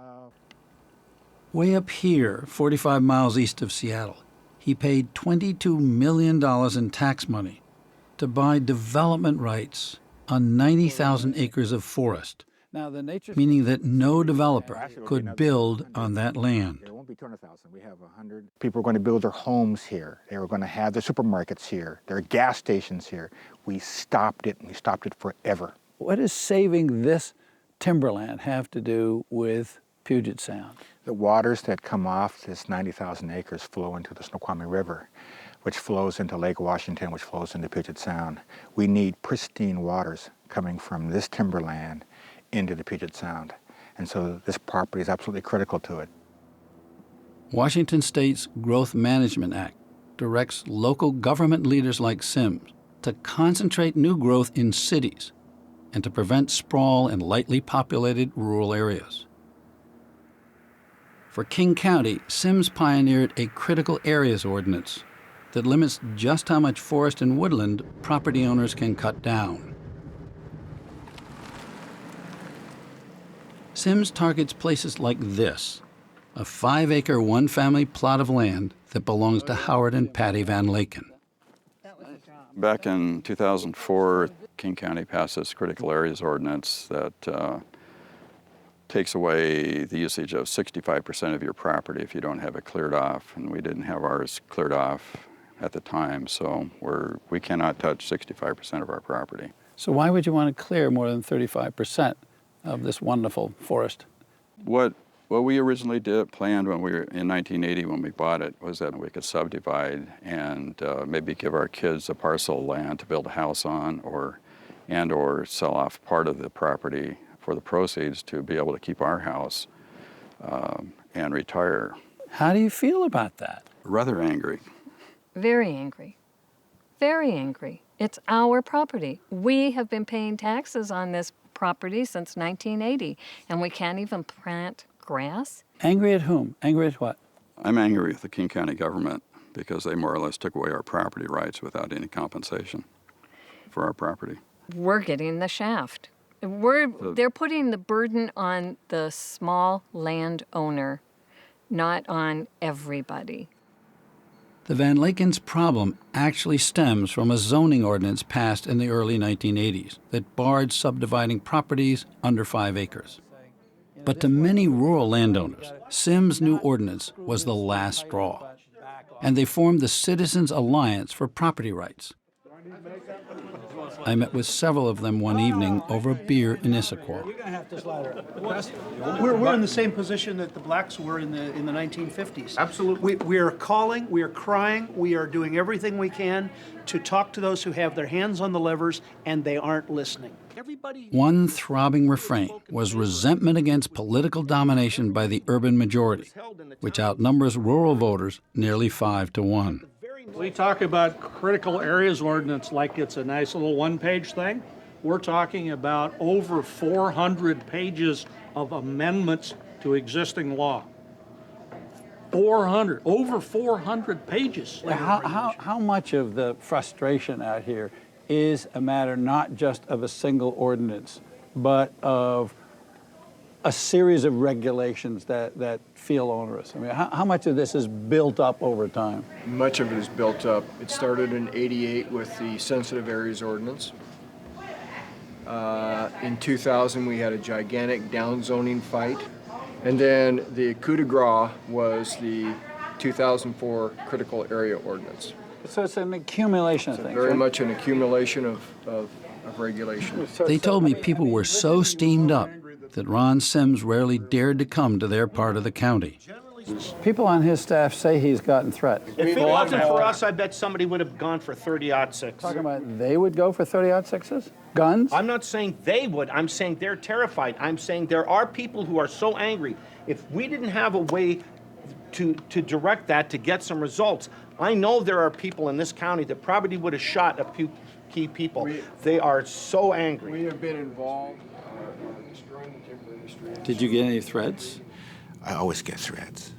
Way up here, 45 miles east of Seattle, he paid $22 million in tax money to buy development rights on 90,000 acres of forest, meaning that no developer could build on that land. There won't be 200,000. We have 100. People are going to build their homes here. They were going to have their supermarkets here, their gas stations here. We stopped it, and we stopped it forever. What does saving this timberland have to do with Puget Sound? The waters that come off this 90,000 acres flow into the Snoqualmie River, which flows into Lake Washington, which flows into Puget Sound. We need pristine waters coming from this timberland into the Puget Sound. And so this property is absolutely critical to it. Washington State's Growth Management Act directs local government leaders like Sims to concentrate new growth in cities and to prevent sprawl in lightly populated rural areas. For King County, Sims pioneered a critical areas ordinance that limits just how much forest and woodland property owners can cut down. Sims targets places like this, a 5-acre, one-family plot of land that belongs to Howard and Patty Van Laken. Back in 2004, King County passed this critical areas ordinance that takes away the usage of 65% of your property if you don't have it cleared off, and we didn't have ours cleared off at the time, so we cannot touch 65% of our property. So why would you want to clear more than 35% of this wonderful forest? What we originally planned when we were in 1980 when we bought it was that we could subdivide and maybe give our kids a parcel of land to build a house on, or sell off part of the property for the proceeds to be able to keep our house and retire. How do you feel about that? Rather angry. Very angry. Very angry. It's our property. We have been paying taxes on this property since 1980, and we can't even plant grass. Angry at whom? Angry at what? I'm angry with the King County government because they more or less took away our property rights without any compensation for our property. We're getting the shaft. They're putting the burden on the small landowner, not on everybody. The Van Laken's problem actually stems from a zoning ordinance passed in the early 1980s that barred subdividing properties under 5 acres. But to many rural landowners, Sims' new ordinance was the last straw, and they formed the Citizens Alliance for Property Rights. I met with several of them one evening over a beer in Issaquah. We're in the same position that the blacks were in the 1950s. Absolutely. We are calling, we are crying, we are doing everything we can to talk to those who have their hands on the levers, and they aren't listening. One throbbing refrain was resentment against political domination by the urban majority, which outnumbers rural voters nearly 5 to 1. We talk about critical areas ordinance like it's a nice little one-page thing. We're talking about over 400 pages of amendments to existing law. 400, over 400 pages. How much of the frustration out here is a matter not just of a single ordinance, but of a series of regulations that feel onerous? I mean, how much of this is built up over time? Much of it is built up. It started in '88 with the Sensitive Areas Ordinance. In 2000, we had a gigantic downzoning fight. And then the coup de grace was the 2004 Critical Area Ordinance. So it's an accumulation of things, very right? much an accumulation of regulation. They told me people were so steamed up that Ron Sims rarely dared to come to their part of the county. People on his staff say he's gotten threats. If it wasn't for us, I bet somebody would have gone for 30-06. Talking about they would go for 30-06s? Guns? I'm not saying they would. I'm saying they're terrified. I'm saying there are people who are so angry. If we didn't have a way to direct that to get some results, I know there are people in this county that probably would have shot a few key people. They are so angry. We have been involved in destroying the timber industry. Did you get any threats? I always get threats.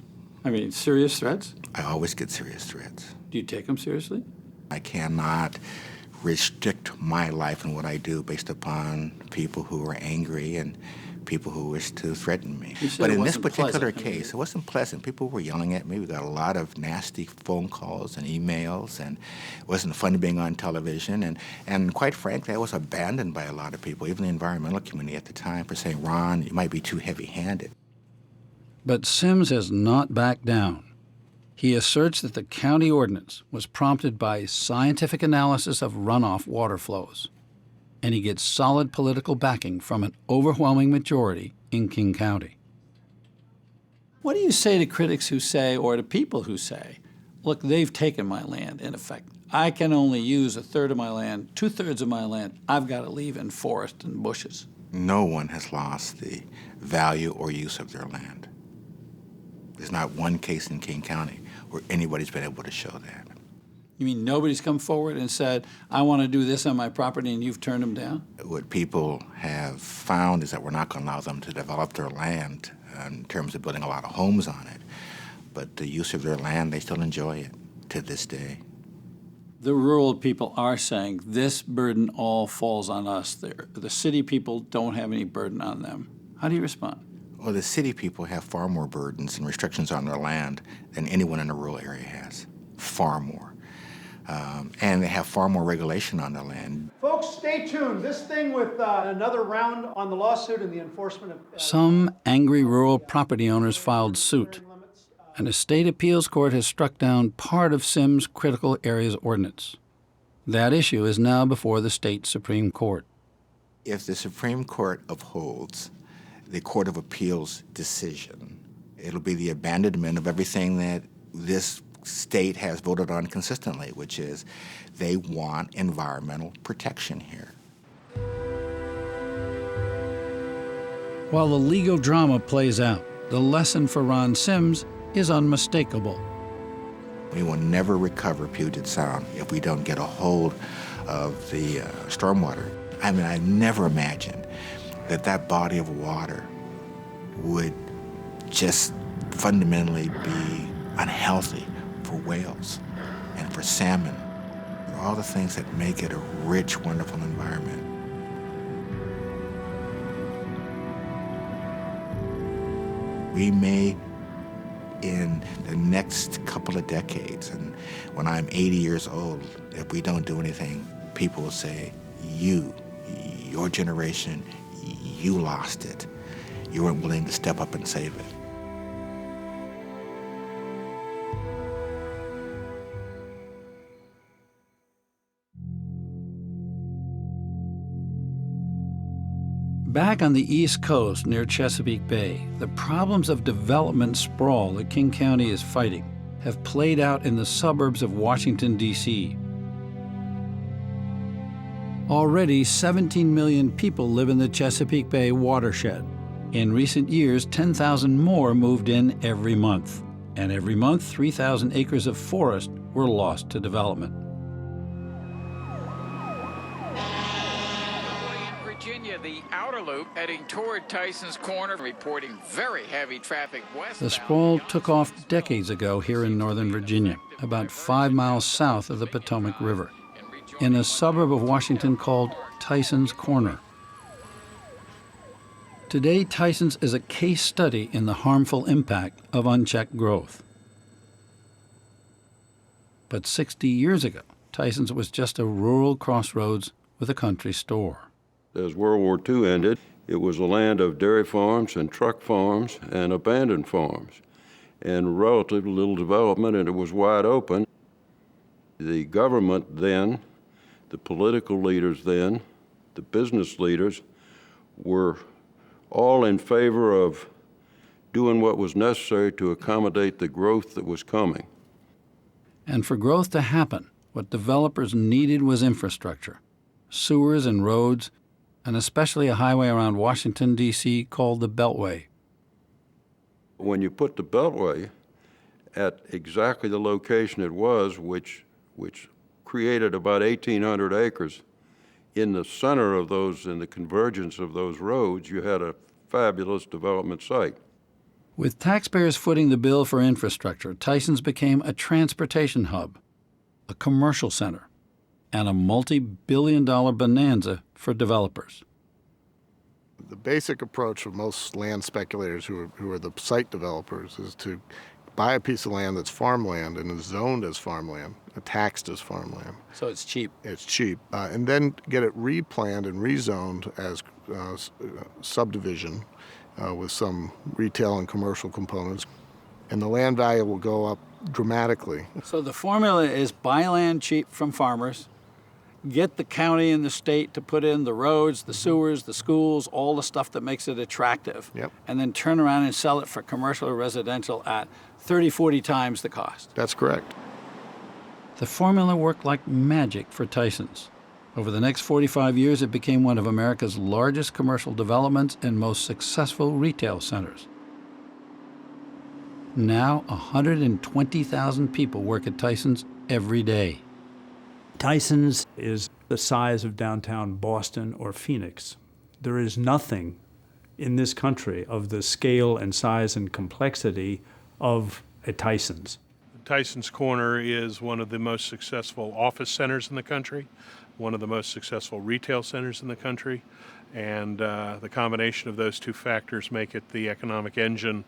I mean, serious threats? I always get serious threats. Do you take them seriously? I cannot restrict my life and what I do based upon people who are angry and people who wished to threaten me. You said But it in this wasn't particular pleasant. case, it wasn't pleasant. People were yelling at me. We got a lot of nasty phone calls and emails, and it wasn't fun being on television. And quite frankly, I was abandoned by a lot of people, even the environmental community at the time, for saying, Ron, you might be too heavy-handed. But Sims has not backed down. He asserts that the county ordinance was prompted by scientific analysis of runoff water flows, and he gets solid political backing from an overwhelming majority in King County. What do you say to critics who say, or to people who say, look, they've taken my land, in effect. I can only use a third of my land, 2/3 of my land. I've got to leave in forest and bushes. No one has lost the value or use of their land. There's not one case in King County where anybody's been able to show that. You mean nobody's come forward and said, I want to do this on my property, and you've turned them down? What people have found is that we're not going to allow them to develop their land in terms of building a lot of homes on it. But the use of their land, they still enjoy it to this day. The rural people are saying this burden all falls on us. The city people don't have any burden on them. How do you respond? Well, the city people have far more burdens and restrictions on their land than anyone in a rural area has. Far more. And they have far more regulation on their land. Folks, stay tuned. This thing with another round on the lawsuit and the enforcement of... Some angry rural property owners filed suit. And a state appeals court has struck down part of Sims' critical areas ordinance. That issue is now before the state Supreme Court. If the Supreme Court upholds the Court of Appeals decision, it'll be the abandonment of everything that this state has voted on consistently, which is they want environmental protection here. While the legal drama plays out, the lesson for Ron Sims is unmistakable. We will never recover Puget Sound if we don't get a hold of the stormwater. I mean, I never imagined that that body of water would just fundamentally be unhealthy for whales and for salmon. All the things that make it a rich, wonderful environment. We may, in the next couple of decades, and when I'm 80 years old, if we don't do anything, people will say, your generation, you lost it. You weren't willing to step up and save it. Back on the East Coast near Chesapeake Bay, the problems of development sprawl that King County is fighting have played out in the suburbs of Washington, D.C. Already, 17 million people live in the Chesapeake Bay watershed. In recent years, 10,000 more moved in every month. And every month, 3,000 acres of forest were lost to development. The outer loop heading toward Tyson's Corner, reporting very heavy traffic west. The sprawl took off decades ago here in Northern Virginia, about 5 miles south of the Potomac River, in a suburb of Washington called Tyson's Corner. Today, Tyson's is a case study in the harmful impact of unchecked growth. But 60 years ago, Tyson's was just a rural crossroads with a country store. As World War II ended, it was a land of dairy farms and truck farms and abandoned farms, and relatively little development, and it was wide open. The government then, the political leaders then, the business leaders were all in favor of doing what was necessary to accommodate the growth that was coming. And for growth to happen, what developers needed was infrastructure, sewers and roads, and especially a highway around Washington, D.C. called the Beltway. When you put the Beltway at exactly the location it was, which created about 1,800 acres, in the center of those, in the convergence of those roads, you had a fabulous development site. With taxpayers footing the bill for infrastructure, Tyson's became a transportation hub, a commercial center, and a multi-billion-dollar bonanza for developers. The basic approach of most land speculators who are the site developers is to buy a piece of land that's farmland and is zoned as farmland, taxed as farmland. So it's cheap. It's cheap. And then get it replanned and rezoned as subdivision with some retail and commercial components. And the land value will go up dramatically. So the formula is buy land cheap from farmers, get the county and the state to put in the roads, the sewers, the schools, all the stuff that makes it attractive, and then turn around and sell it for commercial or residential at 30, 40 times the cost. That's correct. The formula worked like magic for Tyson's. Over the next 45 years, it became one of America's largest commercial developments and most successful retail centers. Now, 120,000 people work at Tyson's every day. Tyson's is the size of downtown Boston or Phoenix. There is nothing in this country of the scale and size and complexity of a Tyson's. Tyson's Corner is one of the most successful office centers in the country, one of the most successful retail centers in the country, and the combination of those two factors make it the economic engine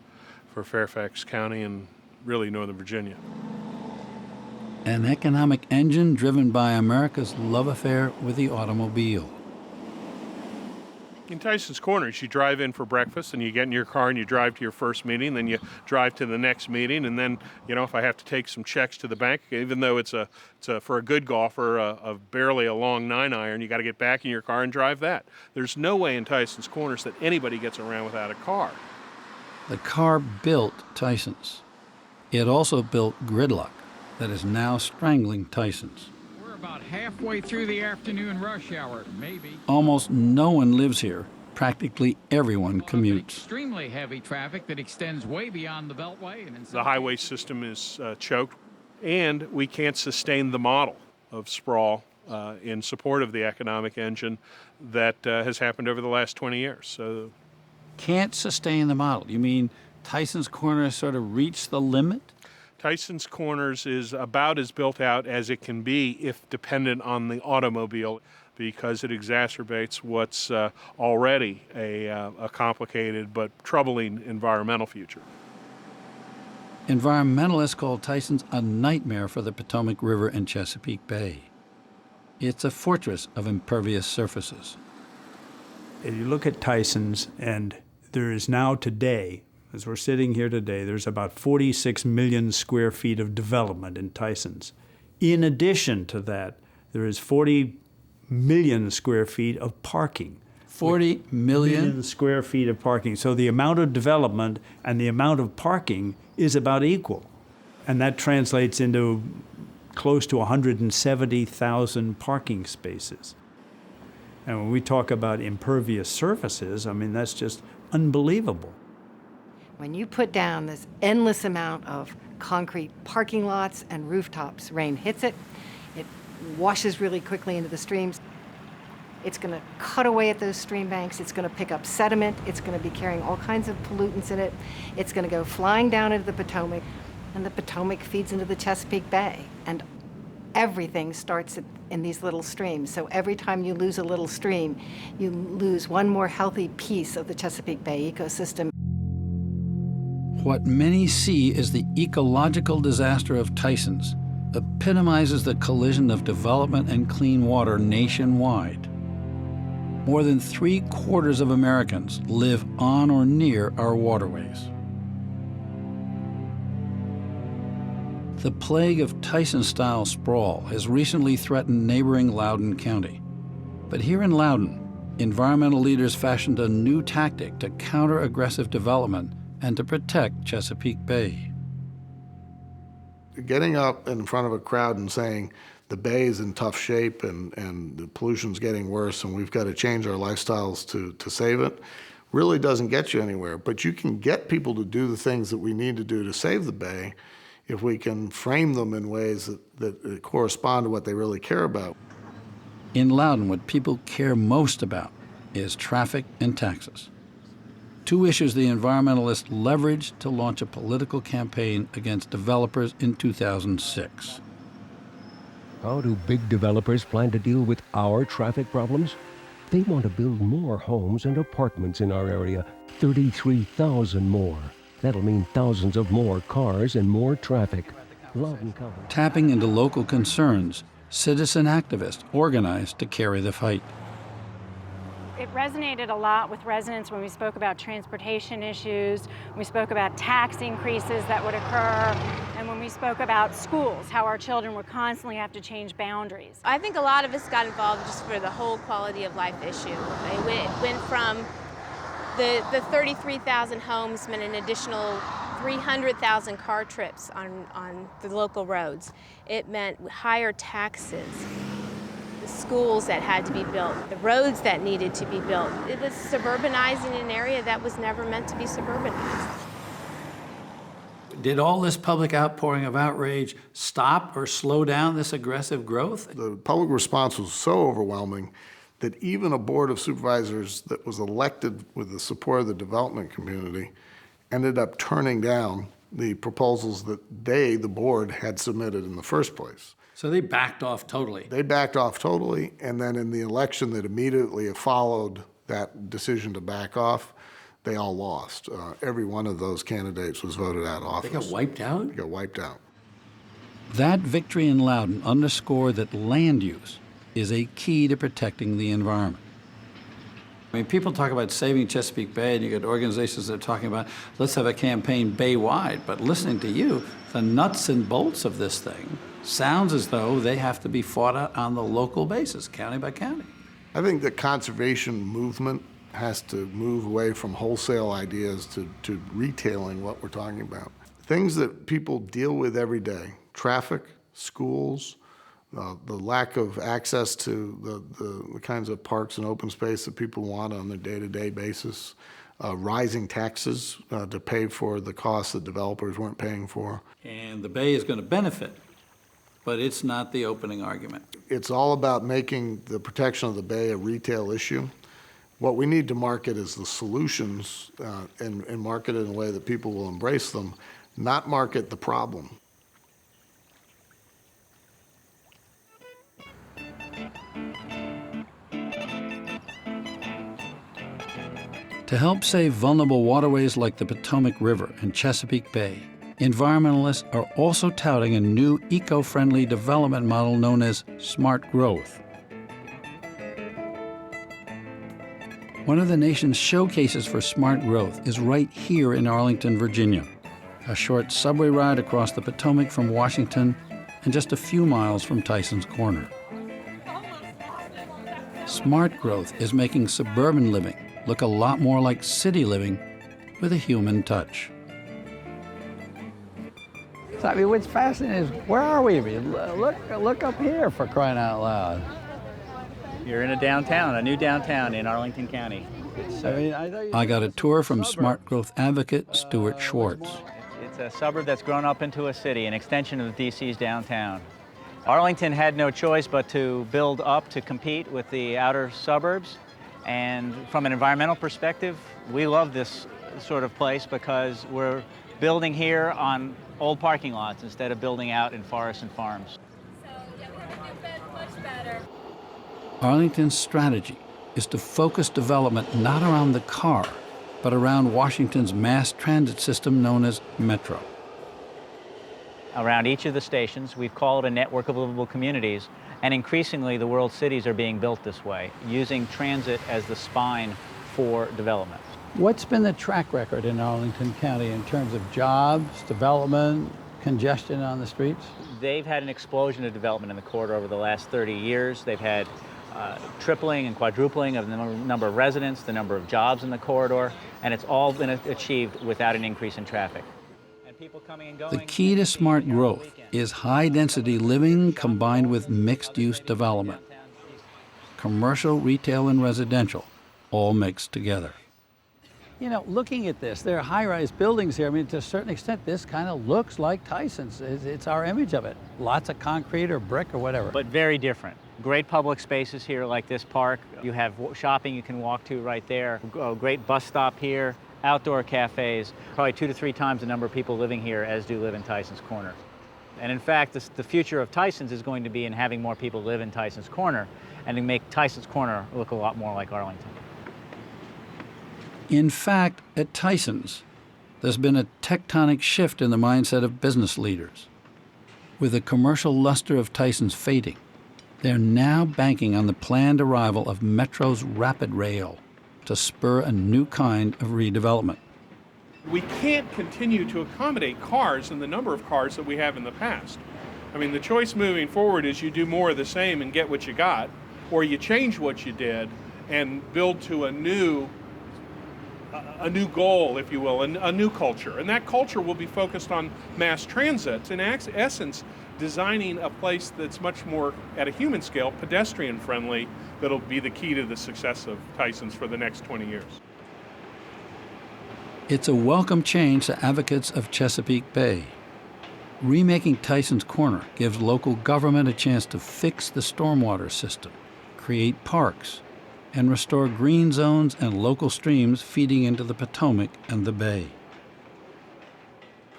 for Fairfax County and really Northern Virginia. An economic engine driven by America's love affair with the automobile. In Tyson's Corners, you drive in for breakfast and you get in your car and you drive to your first meeting, then you drive to the next meeting, and then, you know, if I have to take some checks to the bank, even though it's for a good golfer, barely a long 9-iron, you got to get back in your car and drive that. There's no way in Tyson's Corners that anybody gets around without a car. The car built Tyson's. It also built gridlock that is now strangling Tyson's. We're about halfway through the afternoon rush hour, maybe. Almost no one lives here. Practically everyone commutes. Extremely heavy traffic that extends way beyond the Beltway. And the highway system is choked, and we can't sustain the model of sprawl in support of the economic engine that has happened over the last 20 years. So, can't sustain the model. You mean Tyson's Corners sort of reached the limit? Tyson's Corners is about as built out as it can be if dependent on the automobile, because it exacerbates what's already a complicated but troubling environmental future. Environmentalists call Tyson's a nightmare for the Potomac River and Chesapeake Bay. It's a fortress of impervious surfaces. If you look at Tyson's, and there is now today, as we're sitting here today, there's about 46 million square feet of development in Tyson's. In addition to that, there is 40 million square feet of parking. 40 million square feet of parking. So the amount of development and the amount of parking is about equal. And that translates into close to 170,000 parking spaces. And when we talk about impervious surfaces, I mean, that's just unbelievable. When you put down this endless amount of concrete parking lots and rooftops, rain hits it, it washes really quickly into the streams. It's going to cut away at those stream banks. It's going to pick up sediment. It's going to be carrying all kinds of pollutants in it. It's going to go flying down into the Potomac, and the Potomac feeds into the Chesapeake Bay. And everything starts in these little streams. So every time you lose a little stream, you lose one more healthy piece of the Chesapeake Bay ecosystem. What many see as the ecological disaster of Tyson's epitomizes the collision of development and clean water nationwide. More than 3/4 of Americans live on or near our waterways. The plague of Tyson-style sprawl has recently threatened neighboring Loudoun County. But here in Loudoun, environmental leaders fashioned a new tactic to counter aggressive development and to protect Chesapeake Bay. Getting up in front of a crowd and saying the bay is in tough shape and the pollution's getting worse and we've got to change our lifestyles to save it really doesn't get you anywhere. But you can get people to do the things that we need to do to save the bay if we can frame them in ways that correspond to what they really care about. In Loudoun, what people care most about is traffic and taxes. Two issues the environmentalists leveraged to launch a political campaign against developers in 2006. How do big developers plan to deal with our traffic problems? They want to build more homes and apartments in our area, 33,000 more. That'll mean thousands of more cars and more traffic. Loudoun County. Tapping into local concerns, citizen activists organized to carry the fight. It resonated a lot with residents when we spoke about transportation issues, when we spoke about tax increases that would occur, and when we spoke about schools, how our children would constantly have to change boundaries. I think a lot of us got involved just for the whole quality of life issue. It went from the 33,000 homes meant an additional 300,000 car trips on the local roads. It meant higher taxes, the schools that had to be built, the roads that needed to be built. It was suburbanizing an area that was never meant to be suburbanized. Did all this public outpouring of outrage stop or slow down this aggressive growth? The public response was so overwhelming that even a board of supervisors that was elected with the support of the development community ended up turning down the proposals that the board, had submitted in the first place. So they backed off totally. They backed off totally, and then in the election that immediately followed that decision to back off, they all lost. Every one of those candidates was voted out of office. They got wiped out? They got wiped out. That victory in Loudoun underscored that land use is a key to protecting the environment. I mean, people talk about saving Chesapeake Bay, and you get organizations that are talking about, let's have a campaign bay-wide. But listening to you, the nuts and bolts of this thing sounds as though they have to be fought out on the local basis, county by county. I think the conservation movement has to move away from wholesale ideas to retailing what we're talking about. Things that people deal with every day, traffic, schools, the lack of access to the kinds of parks and open space that people want on their day-to-day basis, rising taxes to pay for the costs that developers weren't paying for. And the Bay is going to benefit, but it's not the opening argument. It's all about making the protection of the Bay a retail issue. What we need to market is the solutions and market it in a way that people will embrace them, not market the problem. To help save vulnerable waterways like the Potomac River and Chesapeake Bay, environmentalists are also touting a new eco-friendly development model known as smart growth. One of the nation's showcases for smart growth is right here in Arlington, Virginia, a short subway ride across the Potomac from Washington and just a few miles from Tyson's Corner. Smart growth is making suburban living look a lot more like city living with a human touch. So, I mean, what's fascinating is, where are we? I mean, look up here, for crying out loud. You're in a new downtown in Arlington County. I got a tour from smart growth advocate Stuart Schwartz. It's a suburb that's grown up into a city, an extension of DC's downtown. Arlington had no choice but to build up to compete with the outer suburbs. And from an environmental perspective, we love this sort of place because we're building here on old parking lots instead of building out in forests and farms. Arlington's strategy is to focus development not around the car, but around Washington's mass transit system known as Metro. Around each of the stations, we've called a network of livable communities, and increasingly the world's cities are being built this way, using transit as the spine for development. What's been the track record in Arlington County in terms of jobs, development, congestion on the streets? They've had an explosion of development in the corridor over the last 30 years. They've had tripling and quadrupling of the number of residents, the number of jobs in the corridor, and it's all been achieved without an increase in traffic. The key to smart growth is high-density living combined with mixed-use development. Commercial, retail, and residential all mixed together. You know, looking at this, there are high-rise buildings here. I mean, to a certain extent, this kind of looks like Tyson's. It's our image of it. Lots of concrete or brick or whatever. But very different. Great public spaces here like this park. You have shopping you can walk to right there. A great bus stop here. Outdoor cafes, probably 2 to 3 times the number of people living here as do live in Tyson's Corner. And in fact, the future of Tyson's is going to be in having more people live in Tyson's Corner. and to make Tyson's Corner look a lot more like Arlington. In fact, at Tyson's, there's been a tectonic shift in the mindset of business leaders. With the commercial luster of Tyson's fading, they're now banking on the planned arrival of Metro's rapid rail to spur a new kind of redevelopment. We can't continue to accommodate cars in the number of cars that we have in the past. I mean, the choice moving forward is you do more of the same and get what you got, or you change what you did and build to a new goal, if you will, a new culture. And that culture will be focused on mass transit. In essence, designing a place that's much more, at a human scale, pedestrian friendly, that'll be the key to the success of Tyson's for the next 20 years. It's a welcome change to advocates of Chesapeake Bay. Remaking Tyson's Corner gives local government a chance to fix the stormwater system, create parks, and restore green zones and local streams feeding into the Potomac and the Bay.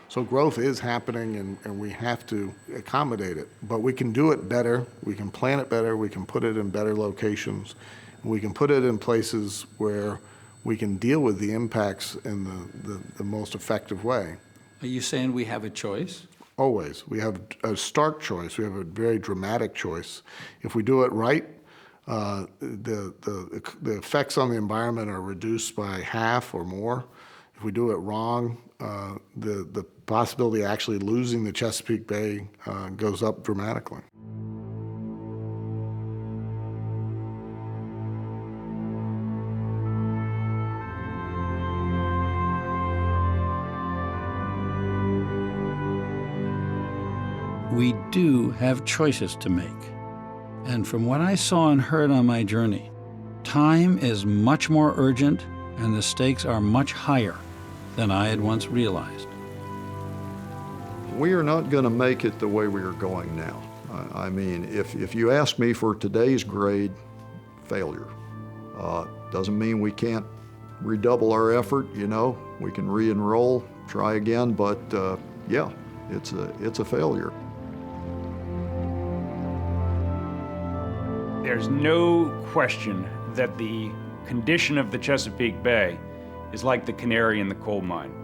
So growth is happening, and we have to accommodate it. But we can do it better, we can plan it better, we can put it in better locations, and we can put it in places where we can deal with the impacts in the most effective way. Are you saying we have a choice? Always. We have a stark choice. We have a very dramatic choice. If we do it right, the effects on the environment are reduced by half or more. If we do it wrong, the possibility of actually losing the Chesapeake Bay goes up dramatically. We do have choices to make. And from what I saw and heard on my journey, time is much more urgent and the stakes are much higher than I had once realized. We are not going to make it the way we are going now. I mean, if you ask me for today's grade, failure. Doesn't mean we can't redouble our effort, you know. We can re-enroll, try again, but yeah, it's a failure. There's no question that the condition of the Chesapeake Bay is like the canary in the coal mine.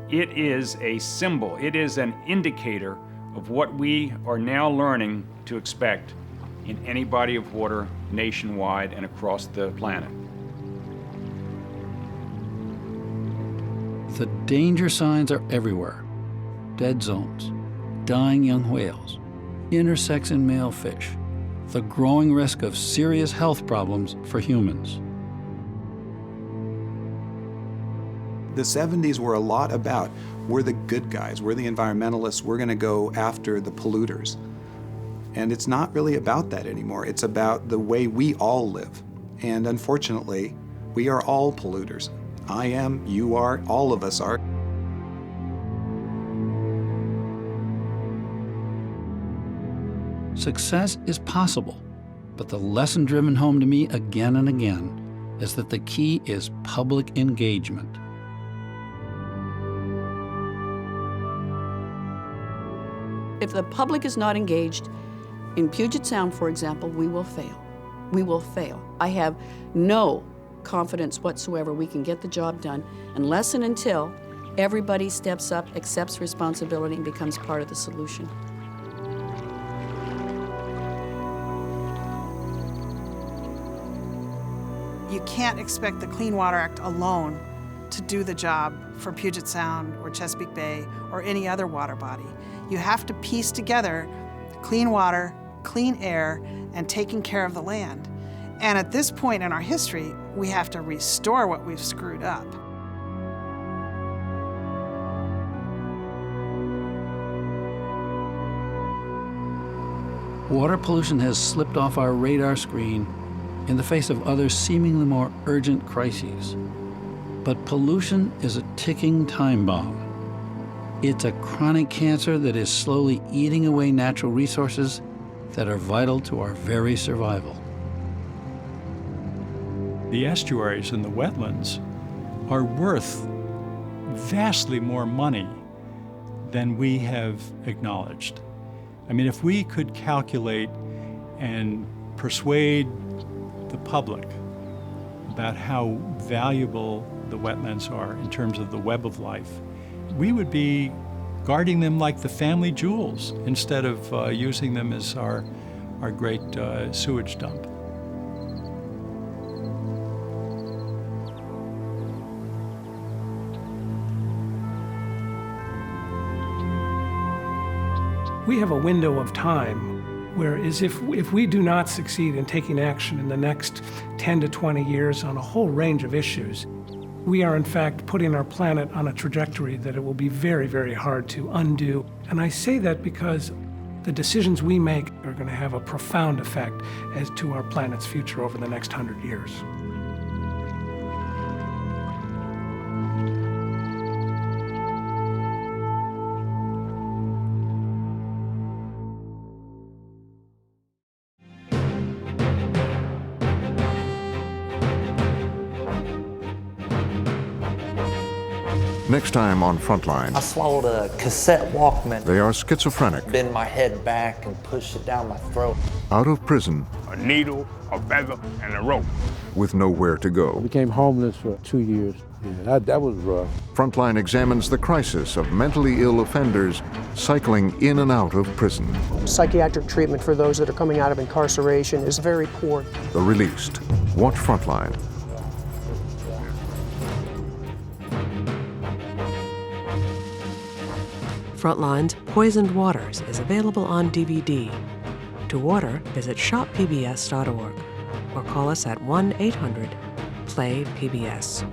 It is a symbol, it is an indicator of what we are now learning to expect in any body of water nationwide and across the planet. The danger signs are everywhere. Dead zones, dying young whales, intersex in male fish, the growing risk of serious health problems for humans. The 70s were a lot about, we're the good guys, we're the environmentalists, we're going to go after the polluters. And it's not really about that anymore. It's about the way we all live. And unfortunately, we are all polluters. I am, you are, all of us are. Success is possible, but the lesson driven home to me again and again is that the key is public engagement. If the public is not engaged, in Puget Sound, for example, we will fail. We will fail. I have no confidence whatsoever we can get the job done unless and until everybody steps up, accepts responsibility, and becomes part of the solution. You can't expect the Clean Water Act alone to do the job for Puget Sound or Chesapeake Bay or any other water body. You have to piece together clean water, clean air, and taking care of the land. And at this point in our history, we have to restore what we've screwed up. Water pollution has slipped off our radar screen in the face of other seemingly more urgent crises. But pollution is a ticking time bomb. It's a chronic cancer that is slowly eating away natural resources that are vital to our very survival. The estuaries and the wetlands are worth vastly more money than we have acknowledged. I mean, if we could calculate and persuade the public about how valuable the wetlands are in terms of the web of life, we would be guarding them like the family jewels instead of using them as our great sewage dump. We have a window of time whereas if we do not succeed in taking action in the next 10 to 20 years on a whole range of issues, we are in fact putting our planet on a trajectory that it will be very, very hard to undo. And I say that because the decisions we make are going to have a profound effect as to our planet's future over the next 100 years. Next time on Frontline. I swallowed a cassette Walkman. They are schizophrenic. Bend my head back and push it down my throat. Out of prison. A needle, a feather, and a rope. With nowhere to go. I became homeless for 2 years. Yeah, that was rough. Frontline examines the crisis of mentally ill offenders cycling in and out of prison. Psychiatric treatment for those that are coming out of incarceration is very poor. The Released. Watch Frontline. Frontline's Poisoned Waters is available on DVD. To order, visit shoppbs.org or call us at 1-800-PLAY-PBS.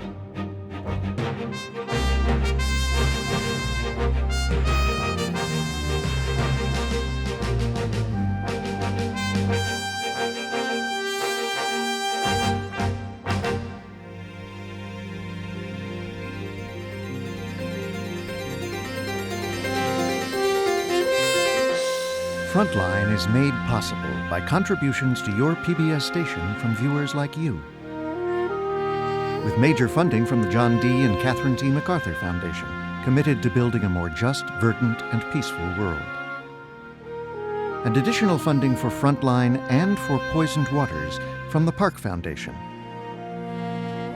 Frontline is made possible by contributions to your PBS station from viewers like you. With major funding from the John D. and Catherine T. MacArthur Foundation, committed to building a more just, verdant, and peaceful world. And additional funding for Frontline and for Poisoned Waters from the Park Foundation.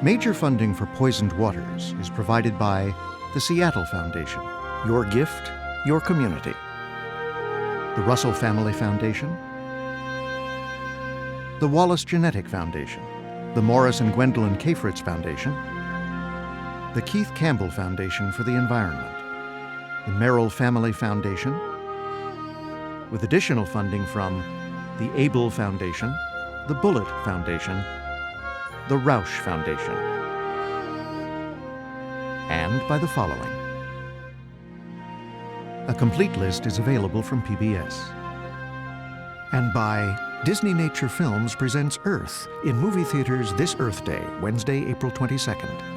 Major funding for Poisoned Waters is provided by the Seattle Foundation, your gift, your community. The Russell Family Foundation, the Wallace Genetic Foundation, the Morris and Gwendolyn K. Fritz Foundation, the Keith Campbell Foundation for the Environment, the Merrill Family Foundation, with additional funding from the Abel Foundation, the Bullitt Foundation, the Roush Foundation, and by the following. A complete list is available from PBS. And by Disney Nature Films presents Earth in movie theaters this Earth Day, Wednesday, April 22nd.